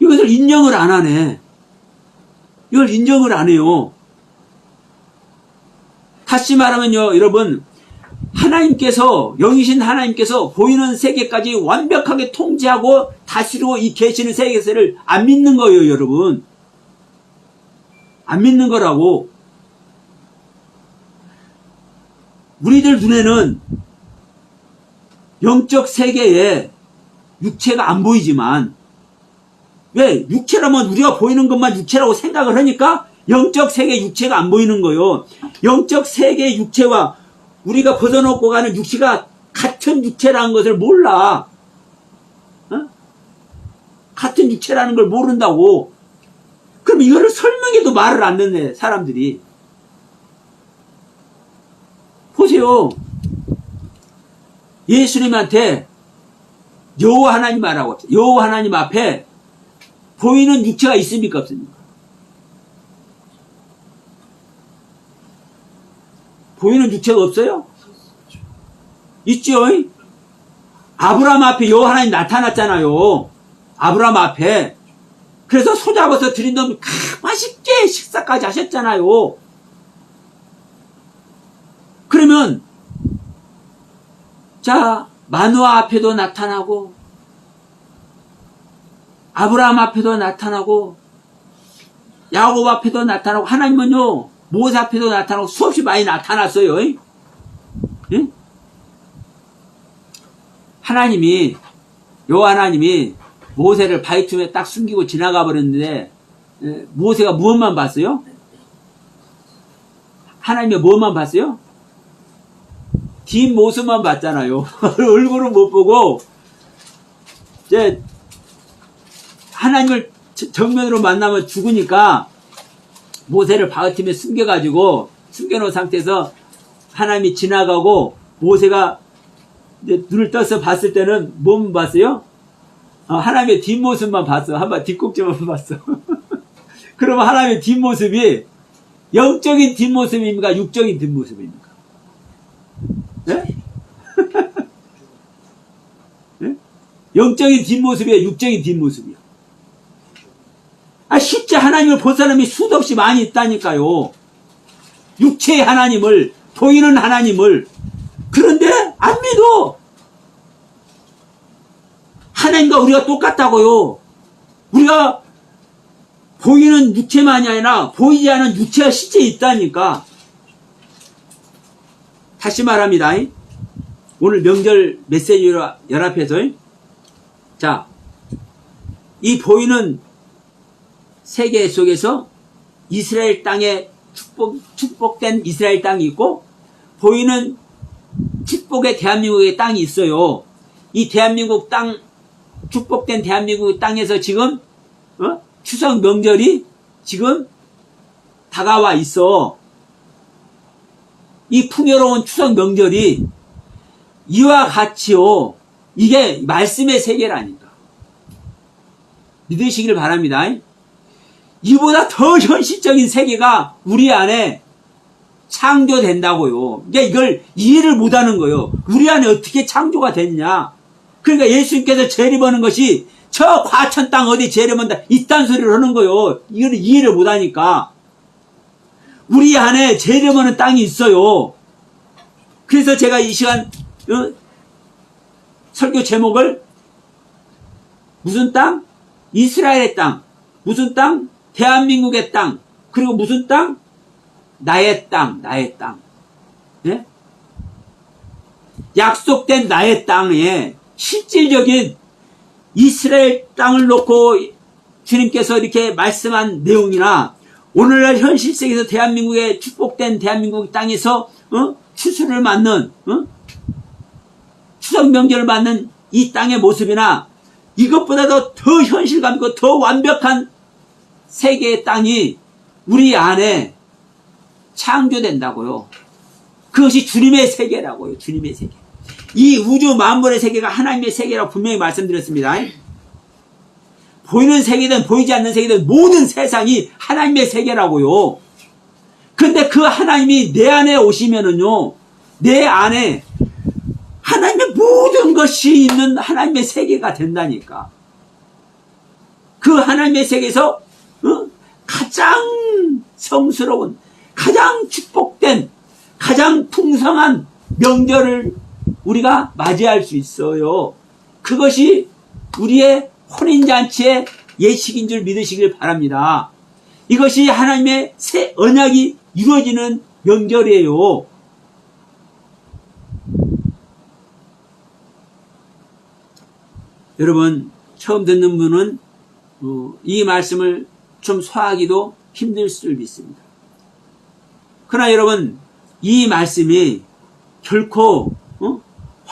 이것을 인정을 안 하네. 이걸 인정을 안 해요. 다시 말하면요, 여러분, 영이신 하나님께서 보이는 세계까지 완벽하게 통제하고 다스리고 이 계시는 세계를 안 믿는 거예요, 여러분. 안 믿는 거라고. 우리들 눈에는 영적 세계에 육체가 안 보이지만, 왜? 육체라면 우리가 보이는 것만 육체라고 생각을 하니까 영적 세계 육체가 안 보이는 거예요. 영적 세계 육체와 우리가 벗어놓고 가는 육체가 같은 육체라는 것을 몰라. 같은 육체라는 걸 모른다고. 그럼 이거를 설명해도 말을 안 듣네, 사람들이. 보세요. 예수님한테 여호와 하나님 말하고, 여호와 하나님 앞에 보이는 육체가 있습니까, 없습니까? 보이는 육체가 없어요? 있죠? 아브라함 앞에 여호와 하나님 나타났잖아요. 아브라함 앞에. 그래서 소 잡아서 드린 놈이 맛있게 식사까지 하셨잖아요. 그러면 자, 마누아 앞에도 나타나고 아브라함 앞에도 나타나고 야곱 앞에도 나타나고 하나님은요 모세 앞에도 나타나고 수없이 많이 나타났어요. 응? 하나님이 여호와 하나님이 모세를 바위 틈에 딱 숨기고 지나가 버렸는데 모세가 무엇만 봤어요? 하나님이 무엇만 봤어요? 뒷모습만 봤잖아요. 얼굴은 못 보고 이제 하나님을 정면으로 만나면 죽으니까 모세를 바위 틈에 숨겨놓은 상태에서 하나님이 지나가고 모세가 이제 눈을 떠서 봤을 때는 뭐만 봤어요? 하나님의 뒷모습만 봤어. 한번 뒷꼭지만 봤어. 그러면 하나님의 뒷모습이 영적인 뒷모습입니까? 육적인 뒷모습입니까? 네? 네? 영적인 뒷모습이야? 육적인 뒷모습이야? 실제 하나님을 본 사람이 수도 없이 많이 있다니까요. 육체의 하나님을, 보이는 하나님을. 그런데 안 믿어. 하나님과 우리가 똑같다고요. 우리가 보이는 육체만이 아니라 보이지 않은 육체가 실제 있다니까. 다시 말합니다. 오늘 명절 메시지 연합해서 자, 이 보이는 세계 속에서 이스라엘 땅에 축복된 이스라엘 땅이 있고 보이는 축복의 대한민국의 땅이 있어요. 이 대한민국 땅, 축복된 대한민국 땅에서 지금 추석 명절이 지금 다가와 있어. 이 풍요로운 추석 명절이 이와 같이요. 이게 말씀의 세계라니까. 믿으시길 바랍니다. 이보다 더 현실적인 세계가 우리 안에 창조된다고요. 그러니까 이걸 이해를 못하는 거예요. 우리 안에 어떻게 창조가 됐냐. 그러니까 예수님께서 재림하는 것이 저 과천 땅 어디 재림한다 이딴 소리를 하는 거예요. 이걸 이해를 못하니까. 우리 안에 재림하는 땅이 있어요. 그래서 제가 이 시간 설교 제목을 무슨 땅? 이스라엘의 땅. 무슨 땅? 대한민국의 땅. 그리고 무슨 땅? 나의 땅. 나의 땅. 네? 약속된 나의 땅에 실질적인 이스라엘 땅을 놓고 주님께서 이렇게 말씀한 내용이나 오늘날 현실 세계에서 대한민국의 축복된 대한민국 땅에서 추수를 맞는 추석 명절을 맞는 이 땅의 모습이나 이것보다도 더 현실감 있고 더 완벽한 세계의 땅이 우리 안에 창조된다고요. 그것이 주님의 세계라고요. 주님의 세계. 이 우주 만물의 세계가 하나님의 세계라고 분명히 말씀드렸습니다. 보이는 세계든 보이지 않는 세계든 모든 세상이 하나님의 세계라고요. 그런데 그 하나님이 내 안에 오시면은요, 내 안에 하나님의 모든 것이 있는 하나님의 세계가 된다니까. 그 하나님의 세계에서 가장 성스러운, 가장 축복된, 가장 풍성한 명절을 우리가 맞이할 수 있어요. 그것이 우리의 혼인잔치의 예식인 줄 믿으시길 바랍니다. 이것이 하나님의 새 언약이 이루어지는 명절이에요. 여러분, 처음 듣는 분은 이 말씀을 좀 소화하기도 힘들 줄 믿습니다. 그러나 여러분, 이 말씀이 결코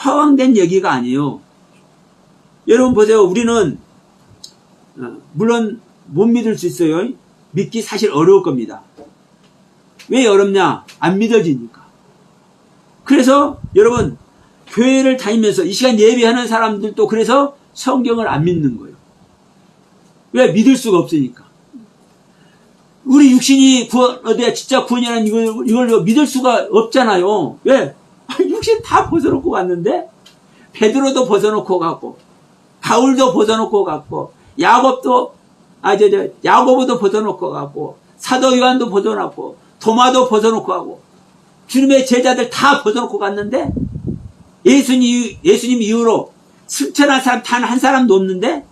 허황된 얘기가 아니에요. 여러분 보세요. 우리는 물론 못 믿을 수 있어요. 믿기 사실 어려울 겁니다. 왜 어렵냐? 안 믿어지니까. 그래서 여러분, 교회를 다니면서 이 시간 예배하는 사람들도 그래서 성경을 안 믿는 거예요. 왜? 믿을 수가 없으니까. 우리 육신이 어디야 진짜 구원이라는 이걸 믿을 수가 없잖아요. 왜? 육신 다 벗어놓고 갔는데, 베드로도 벗어놓고 갔고, 바울도 벗어놓고 갔고, 야고보도 벗어놓고 갔고, 사도 요한도 벗어놓고, 도마도 벗어놓고 가고, 주님의 제자들 다 벗어놓고 갔는데, 예수님 이후로 승천한 사람 단 한 사람도 없는데,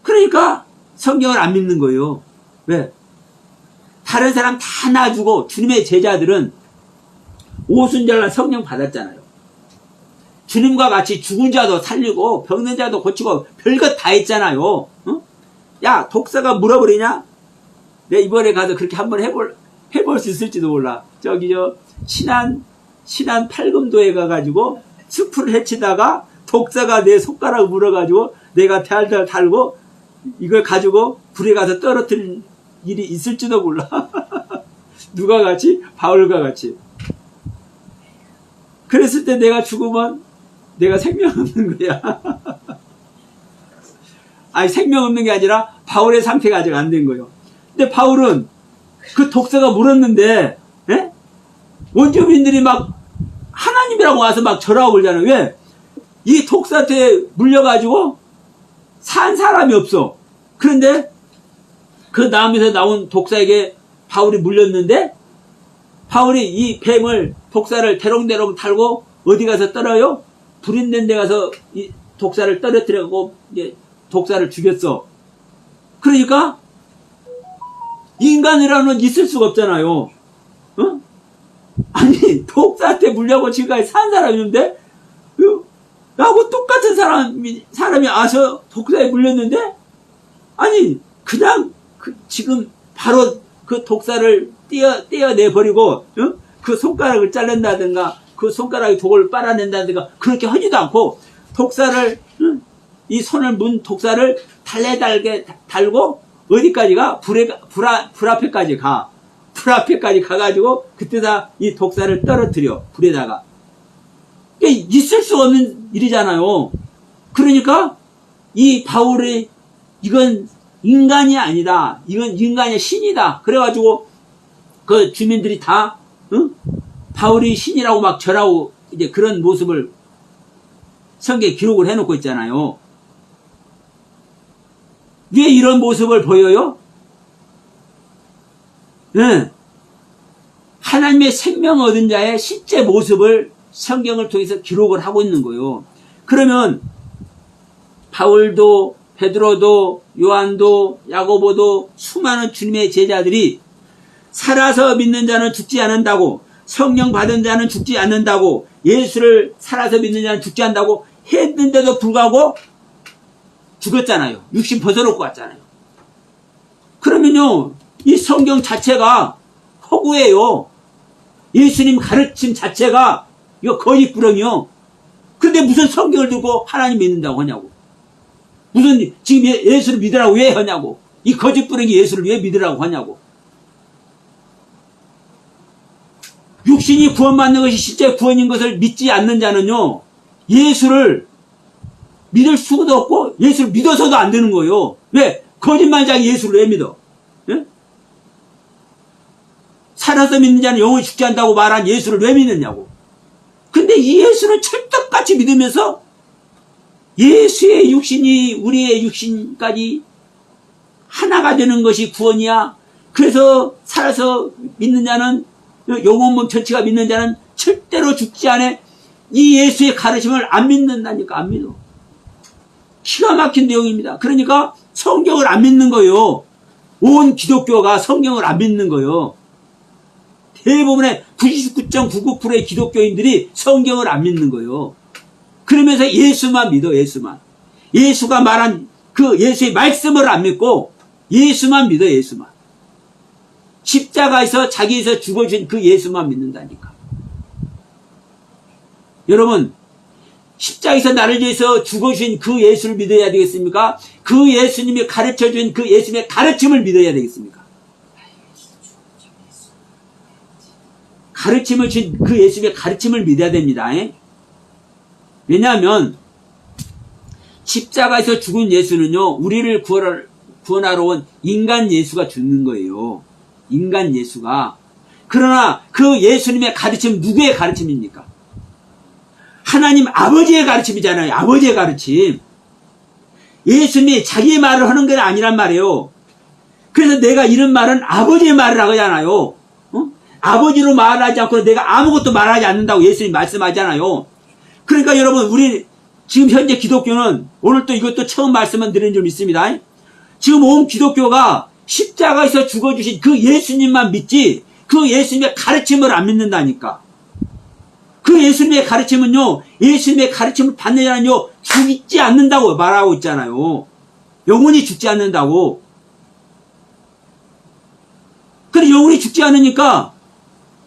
그러니까 성경을 안 믿는 거예요. 왜? 다른 사람 다 놔주고 주님의 제자들은 오순절날 성령 받았잖아요. 주님과 같이 죽은 자도 살리고 병든 자도 고치고 별것 다 했잖아요. 야, 독사가 물어버리냐? 내가 이번에 가서 그렇게 한번 해볼 수 있을지도 몰라. 신안 팔금도에 가가지고 숲을 헤치다가 독사가 내 손가락을 물어가지고 내가 달달 달고 이걸 가지고 불에 가서 떨어뜨릴 일이 있을지도 몰라. 누가 같이? 바울과 같이. 그랬을 때 내가 죽으면 내가 생명 없는 거야. 아니, 생명 없는 게 아니라 바울의 상태가 아직 안 된 거예요. 근데 바울은 그 독사가 물었는데, 예? 원주민들이 막 하나님이라고 와서 막 절하고 그러잖아요. 왜? 이 독사한테 물려가지고 산 사람이 없어. 그런데 그 나무에서 나온 독사에게 바울이 물렸는데, 바울이 이 뱀을, 독사를 대롱대롱 달고 어디 가서 떨어요? 불 있는 데 가서 이 독사를 떨어뜨려고 이제 독사를 죽였어. 그러니까 인간이라는 건 있을 수가 없잖아요. 아니, 독사한테 물려고 지금까지 산 사람이 있는데, 나하고 똑같은 사람이 와서 독사에 물렸는데, 아니, 그냥 지금 바로 그 독사를 떼어내버리고, 그 손가락을 자른다든가, 그 손가락에 독을 빨아낸다든가, 그렇게 하지도 않고, 독사를, 이 손을 문 독사를 달래달게 달고, 어디까지 가? 불 앞에까지 가. 불 앞에까지 가가지고, 그때다 이 독사를 떨어뜨려, 불에다가. 있을 수 없는 일이잖아요. 그러니까, 이 바울의, 이건 인간이 아니다. 이건 인간의 신이다. 그래가지고, 그 주민들이 다, 바울이 신이라고 막 절하고, 이제 그런 모습을 성경에 기록을 해놓고 있잖아요. 왜 이런 모습을 보여요? 네. 하나님의 생명 얻은 자의 실제 모습을 성경을 통해서 기록을 하고 있는 거예요. 그러면 바울도 베드로도 요한도 야고보도 수많은 주님의 제자들이 살아서 믿는 자는 죽지 않는다고, 성령 받은 자는 죽지 않는다고, 예수를 살아서 믿는 자는 죽지 않는다고 했는데도 불구하고 죽었잖아요. 육신 벗어놓고 왔잖아요. 그러면요, 이 성경 자체가 허구예요. 예수님 가르침 자체가 이거 거짓부렁이요. 근데 무슨 성경을 두고 하나님 믿는다고 하냐고. 무슨 지금 예수를 믿으라고 왜 하냐고. 이 거짓부렁이 예수를 왜 믿으라고 하냐고. 육신이 구원받는 것이 실제 구원인 것을 믿지 않는 자는요, 예수를 믿을 수도 없고 예수를 믿어서도 안 되는 거예요. 왜? 거짓말자기 예수를 왜 믿어? 예? 살아서 믿는 자는 영원히 죽지 않다고 말한 예수를 왜 믿느냐고. 근데 이 예수는 철떡같이 믿으면서 예수의 육신이 우리의 육신까지 하나가 되는 것이 구원이야. 그래서 살아서 믿는 자는, 영혼몸 전체가 믿는 자는 절대로 죽지 않아. 이 예수의 가르침을 안 믿는다니까. 안 믿어. 기가 막힌 내용입니다. 그러니까 성경을 안 믿는 거예요. 온 기독교가 성경을 안 믿는 거예요. 대부분의 99.99%의 기독교인들이 성경을 안 믿는 거예요. 그러면서 예수만 믿어. 예수만. 예수가 말한 그 예수의 말씀을 안 믿고 예수만 믿어. 예수만. 십자가에서 자기에서 죽어준 그 예수만 믿는다니까. 여러분, 십자가에서 나를 위해서 죽어주신 그 예수를 믿어야 되겠습니까? 그 예수님이 가르쳐준 그 예수님의 가르침을 믿어야 되겠습니까? 가르침을 준 그 예수님의 가르침을 믿어야 됩니다. 왜냐하면 십자가에서 죽은 예수는요, 우리를 구원하러 온 인간 예수가 죽는 거예요. 인간 예수가. 그러나 그 예수님의 가르침은 누구의 가르침입니까? 하나님 아버지의 가르침이잖아요. 아버지의 가르침. 예수님이 자기의 말을 하는 게 아니란 말이에요. 그래서 내가 이런 말은 아버지의 말을 하잖아요. 아버지로 말하지 않고 내가 아무것도 말하지 않는다고 예수님이 말씀하잖아요. 그러니까 여러분, 우리 지금 현재 기독교는 오늘 또 이것도 처음 말씀을 드린 줄 믿습니다. 지금 온 기독교가 십자가에서 죽어주신 그 예수님만 믿지 그 예수님의 가르침을 안 믿는다니까. 그 예수님의 가르침은요, 예수님의 가르침을 받는 자는요, 죽지 않는다고 말하고 있잖아요. 영원히 죽지 않는다고. 그래, 영원히 죽지 않으니까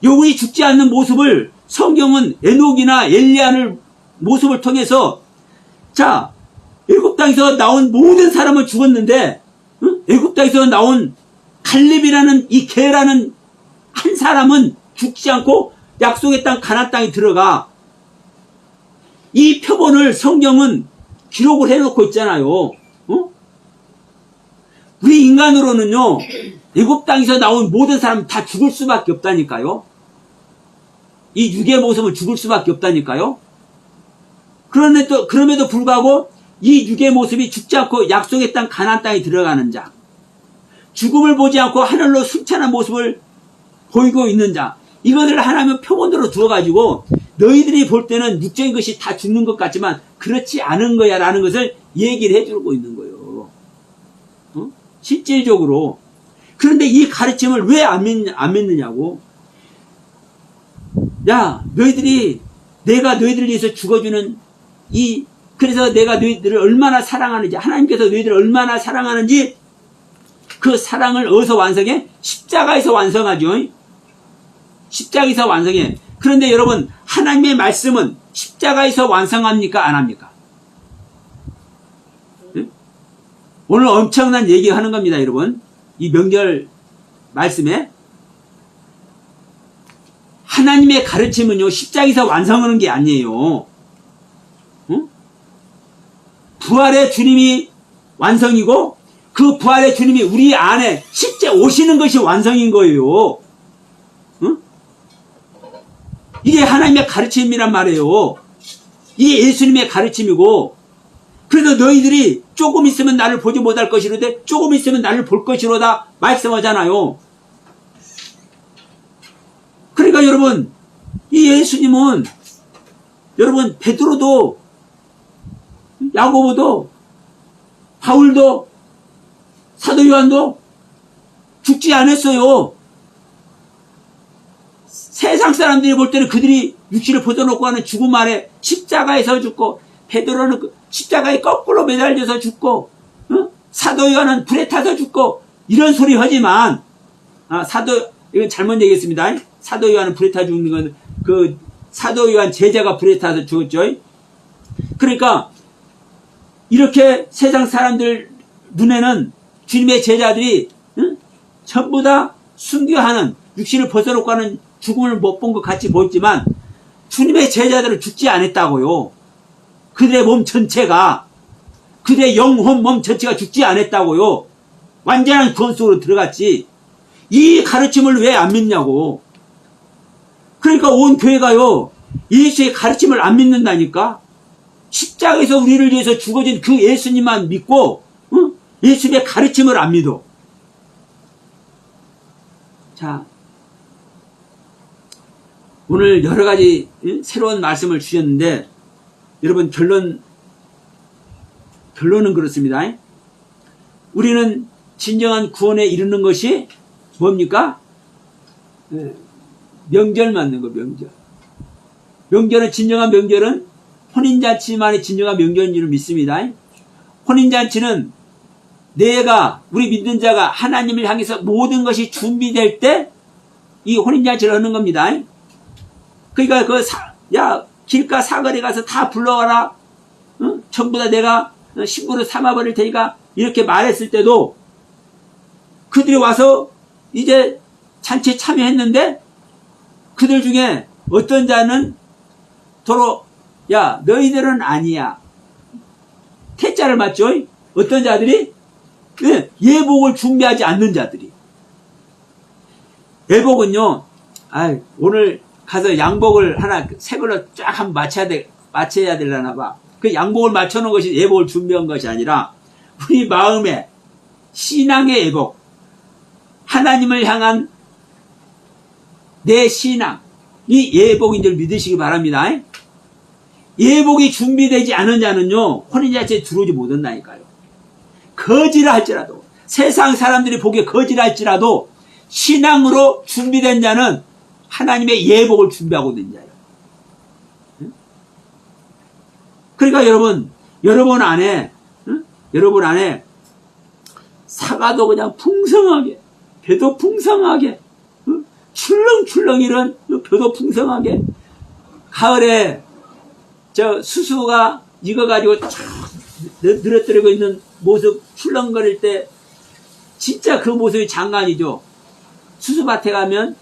영원히 죽지 않는 모습을 성경은 에녹이나 엘리야를 모습을 통해서, 자, 애굽 땅에서 나온 모든 사람은 죽었는데, 애굽 땅에서 나온 갈렙이라는 이 개라는 한 사람은 죽지 않고 약속의 땅 가나안 땅에 들어가. 이 표본을 성경은 기록을 해놓고 있잖아요. 우리 인간으로는요, 애굽 땅에서 나온 모든 사람은 다 죽을 수밖에 없다니까요. 이 육의 모습은 죽을 수밖에 없다니까요. 그럼에도 불구하고 이 육의 모습이 죽지 않고 약속의 땅 가나안 땅에 들어가는 자, 죽음을 보지 않고 하늘로 승천한 모습을 보이고 있는 자, 이것을 하나님은 표본으로 두어가지고 너희들이 볼 때는 육적인 것이 다 죽는 것 같지만 그렇지 않은 거야 라는 것을 얘기를 해주고 있는 거예요. 실질적으로. 그런데 이 가르침을 왜 안 믿느냐고. 야, 내가 너희들을 위해서 죽어주는 그래서 내가 너희들을 얼마나 사랑하는지, 하나님께서 너희들을 얼마나 사랑하는지 그 사랑을 어디서 완성해? 십자가에서 완성하죠. 십자가에서 완성해. 그런데 여러분, 하나님의 말씀은 십자가에서 완성합니까? 안 합니까? 네? 오늘 엄청난 얘기하는 겁니다, 여러분. 이 명절 말씀에. 하나님의 가르침은요, 십자가에서 완성하는 게 아니에요. 부활의 주님이 완성이고, 그 부활의 주님이 우리 안에 실제 오시는 것이 완성인 거예요. 이게 하나님의 가르침이란 말이에요. 이게 예수님의 가르침이고, 그래서 너희들이 조금 있으면 나를 보지 못할 것이로되 조금 있으면 나를 볼 것이로다 말씀하잖아요. 그러니까 여러분, 이 예수님은, 여러분, 베드로도, 야고보도, 바울도, 사도 요한도 죽지 않았어요. 세상 사람들이 볼 때는 그들이 육신을 벗어놓고 하는 죽음 아래 십자가에서 죽고 베드로는 십자가에 거꾸로 매달려서 죽고, 사도 요한은 불에 타서 죽고, 이런 소리 하지만, 이건 잘못 얘기했습니다. 사도 요한은 불에 타 죽는 건, 사도 요한 제자가 불에 타서 죽었죠. 그러니까, 이렇게 세상 사람들 눈에는 주님의 제자들이, 전부 다 순교하는, 육신을 벗어놓고 하는 죽음을 못 본 것 같이 보였지만, 주님의 제자들은 죽지 않았다고요. 그들의 몸 전체가, 그들의 영혼 몸 전체가 죽지 않았다고요. 완전한 구원 속으로 들어갔지. 이 가르침을 왜 안 믿냐고. 그러니까 온 교회가요, 예수의 가르침을 안 믿는다니까. 십자가에서 우리를 위해서 죽어진 그 예수님만 믿고, 예수의 가르침을 안 믿어. 자, 오늘 여러 가지 새로운 말씀을 주셨는데, 여러분 결론은 그렇습니다. 우리는 진정한 구원에 이르는 것이 뭡니까? 명절 맞는 거, 명절. 진정한 명절은 혼인잔치만이 진정한 명절인 줄 믿습니다. 혼인잔치는 우리 믿는 자가 하나님을 향해서 모든 것이 준비될 때 이 혼인잔치를 하는 겁니다. 그러니까 길가 사거리 가서 다 불러와라. 전부 다 내가 신부로 삼아버릴 테니까 이렇게 말했을 때도 그들이 와서 이제 잔치에 참여했는데 그들 중에 어떤 자는 도로 너희들은 아니야. 태자를 맞죠? 어떤 자들이 예복을 준비하지 않는 자들이. 예복은요, 오늘 가서 양복을 하나 새 걸로 쫙 한번 맞춰야 되려나 봐. 그 양복을 맞춰놓은 것이 예복을 준비한 것이 아니라 우리 마음에 신앙의 예복, 하나님을 향한 내 신앙, 이 예복인 줄 믿으시기 바랍니다. 예복이 준비되지 않은 자는요, 혼인잔치에 들어오지 못한다니까요. 거지라 할지라도, 세상 사람들이 보기에 거지라 할지라도 신앙으로 준비된 자는 하나님의 예복을 준비하고 있는 자예요. 그러니까 여러분 안에 사과도 그냥 풍성하게, 배도 풍성하게, 출렁출렁 이런 배도 풍성하게, 가을에 수수가 익어가지고 늘어뜨리고 있는 모습 출렁거릴 때 진짜 그 모습이 장관이죠. 수수밭에 가면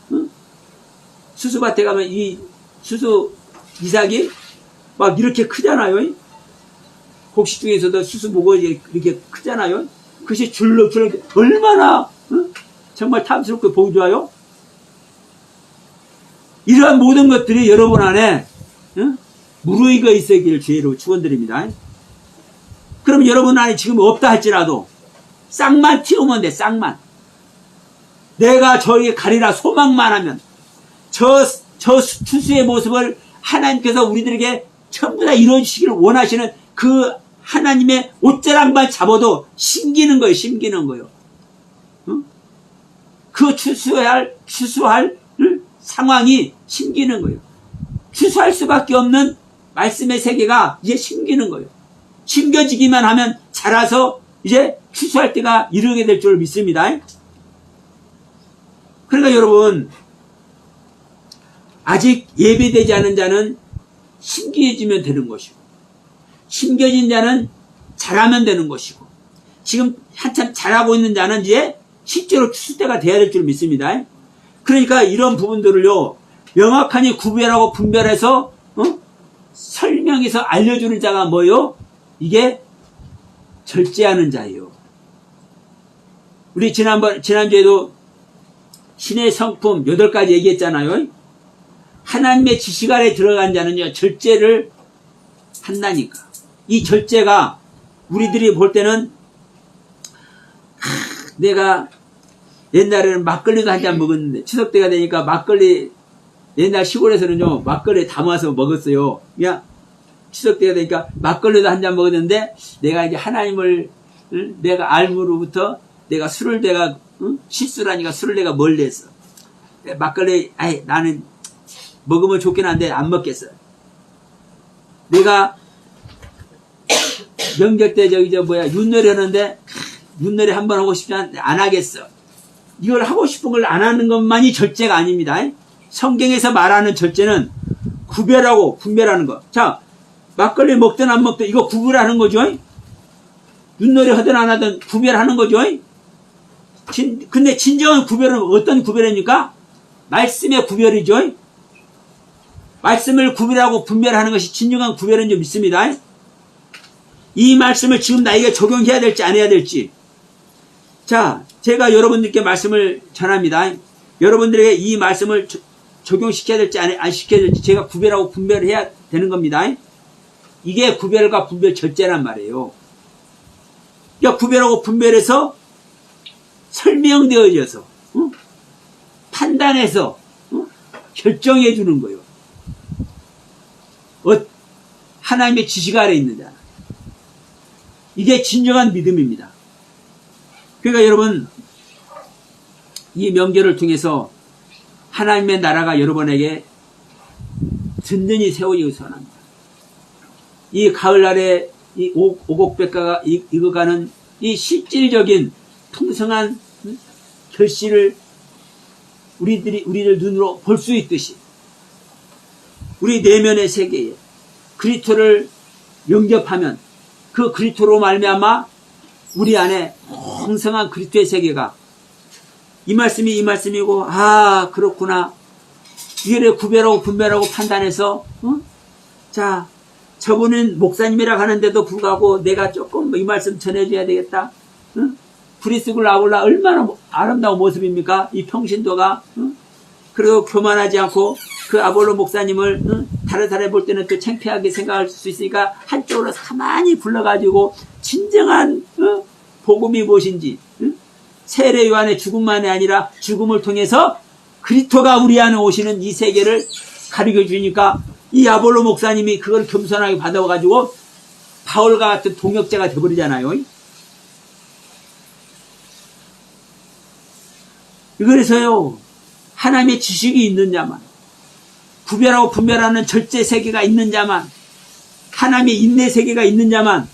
이 수수 이삭이 막 이렇게 크잖아요. 곡식 중에서도 수수목이 이렇게 크잖아요. 그것이 줄렁줄렁 얼마나 정말 탐스럽고 보기 좋아요. 이러한 모든 것들이 여러분 안에 무르익어 있어야길 주의로 축원드립니다. 그럼 여러분 안에 지금 없다 할지라도 싹만 틔우면 돼. 싹만. 내가 저에게 가리라 소망만 하면 저 추수의 모습을 하나님께서 우리들에게 전부 다 이루어주시기를 원하시는 그 하나님의 옷자락만 잡아도 심기는 거예요. 그 추수할 상황이 심기는 거예요. 추수할 수밖에 없는 말씀의 세계가 이제 심기는 거예요. 심겨지기만 하면 자라서 이제 추수할 때가 이르게 될 줄 믿습니다. 그러니까 여러분, 아직 예배되지 않은 자는 심겨지면 되는 것이고, 심겨진 자는 자라면 되는 것이고, 지금 한참 자라고 있는 자는 이제 실제로 추수 때가 돼야 될 줄 믿습니다. 그러니까 이런 부분들을요, 명확하게 구별하고 분별해서 설명해서 알려주는 자가 뭐요? 이게 절제하는 자예요. 우리 지난주에도 신의 성품 8가지 얘기했잖아요. 하나님의 지식 아래 들어간 자는요, 절제를 한다니까. 이 절제가 우리들이 볼 때는 내가 옛날에는 막걸리도 한 잔 먹었는데 추석 때가 되니까 막걸리, 옛날 시골에서는요 막걸리 담아서 먹었어요. 그냥 추석 때가 되니까 막걸리도 한 잔 먹었는데 내가 이제 하나님을 내가 알므로부터 내가 술을 내가 실수를 하니까 술을 내가 멀리 했어. 막걸리 나는 먹으면 좋긴 한데 안 먹겠어. 내가 명절 때 윷놀이 하는데 윷놀이 한번 하고 싶지 안 하겠어. 이걸 하고 싶은 걸 안 하는 것만이 절제가 아닙니다. 성경에서 말하는 절제는 구별하고 분별하는 거. 자, 막걸리 먹든 안 먹든 이거 구별하는 거죠. 윷놀이 하든 안 하든 구별하는 거죠. 근데 진정한 구별은 어떤 구별입니까? 말씀의 구별이죠. 말씀을 구별하고 분별하는 것이 진정한 구별인 줄 믿습니다. 이 말씀을 지금 나에게 적용해야 될지 안 해야 될지. 자, 제가 여러분들께 말씀을 전합니다. 여러분들에게 이 말씀을 적용시켜야 될지 안 시켜야 될지 제가 구별하고 분별을 해야 되는 겁니다. 이게 구별과 분별 절제란 말이에요. 그러니까 구별하고 분별해서 설명되어져서 판단해서 결정해 주는 거예요. 하나님의 지식 아래 있는 자. 이게 진정한 믿음입니다. 그러니까 여러분, 이 명절을 통해서 하나님의 나라가 여러분에게 든든히 세워지기 소원합니다. 이 가을날에 이 오곡백과가 익어가는 이 실질적인 풍성한 결실을 우리들 눈으로 볼 수 있듯이 우리 내면의 세계에 그리스도를 영접하면 그 그리스도로 말미암아 우리 안에 풍성한 그리스도의 세계가 이 말씀이 이 말씀이고 그렇구나 이를 구별하고 분별하고 판단해서 자 저분은 목사님이라고 하는데도 불구하고 내가 조금 이 말씀 전해줘야 되겠다. 브리스굴 아울라 얼마나 아름다운 모습입니까? 이 평신도가 그리고 교만하지 않고 그 아볼로 목사님을 다른 사람이 볼 때는 또 창피하게 생각할 수 있으니까 한쪽으로 가만히 불러가지고 진정한 복음이 무엇인지 세례 요한의 죽음만이 아니라 죽음을 통해서 그리스도가 우리 안에 오시는 이 세계를 가르쳐 주니까 이 아볼로 목사님이 그걸 겸손하게 받아가지고 바울과 같은 동역자가 되어버리잖아요. 그래서요, 하나님의 지식이 있는 자만, 구별하고 분별하는 절제 세계가 있는 자만, 하나님의 인내 세계가 있는 자만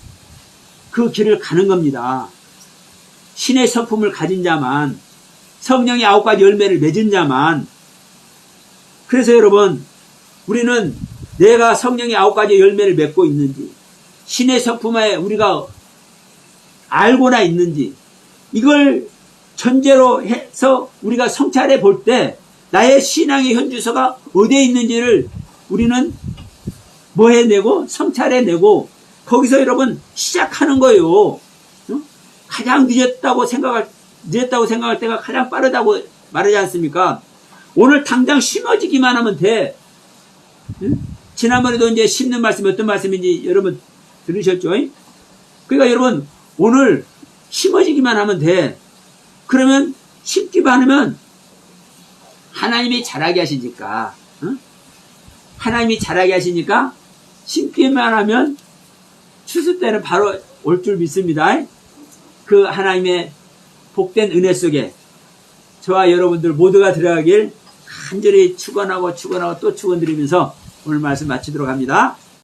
그 길을 가는 겁니다. 신의 성품을 가진 자만, 성령의 9가지 열매를 맺은 자만. 그래서 여러분, 우리는 내가 성령의 9가지 열매를 맺고 있는지, 신의 성품에 우리가 알고나 있는지, 이걸 전제로 해서 우리가 성찰해 볼 때 나의 신앙의 현주소가 어디에 있는지를 우리는 뭐 해내고 성찰해내고 거기서 여러분 시작하는 거예요. 가장 늦었다고 생각할 때가 가장 빠르다고 말하지 않습니까? 오늘 당장 심어지기만 하면 돼. 지난번에도 이제 심는 말씀이 어떤 말씀인지 여러분 들으셨죠? 그러니까 여러분 오늘 심어지기만 하면 돼. 그러면 심기만 하면 하나님이 자라게 하시니까 하나님이 자라게 하시니까 심기만 하면 추수 때는 바로 올 줄 믿습니다. 그 하나님의 복된 은혜 속에 저와 여러분들 모두가 들어가길 간절히 축원하고 또 축원드리면서 오늘 말씀 마치도록 합니다.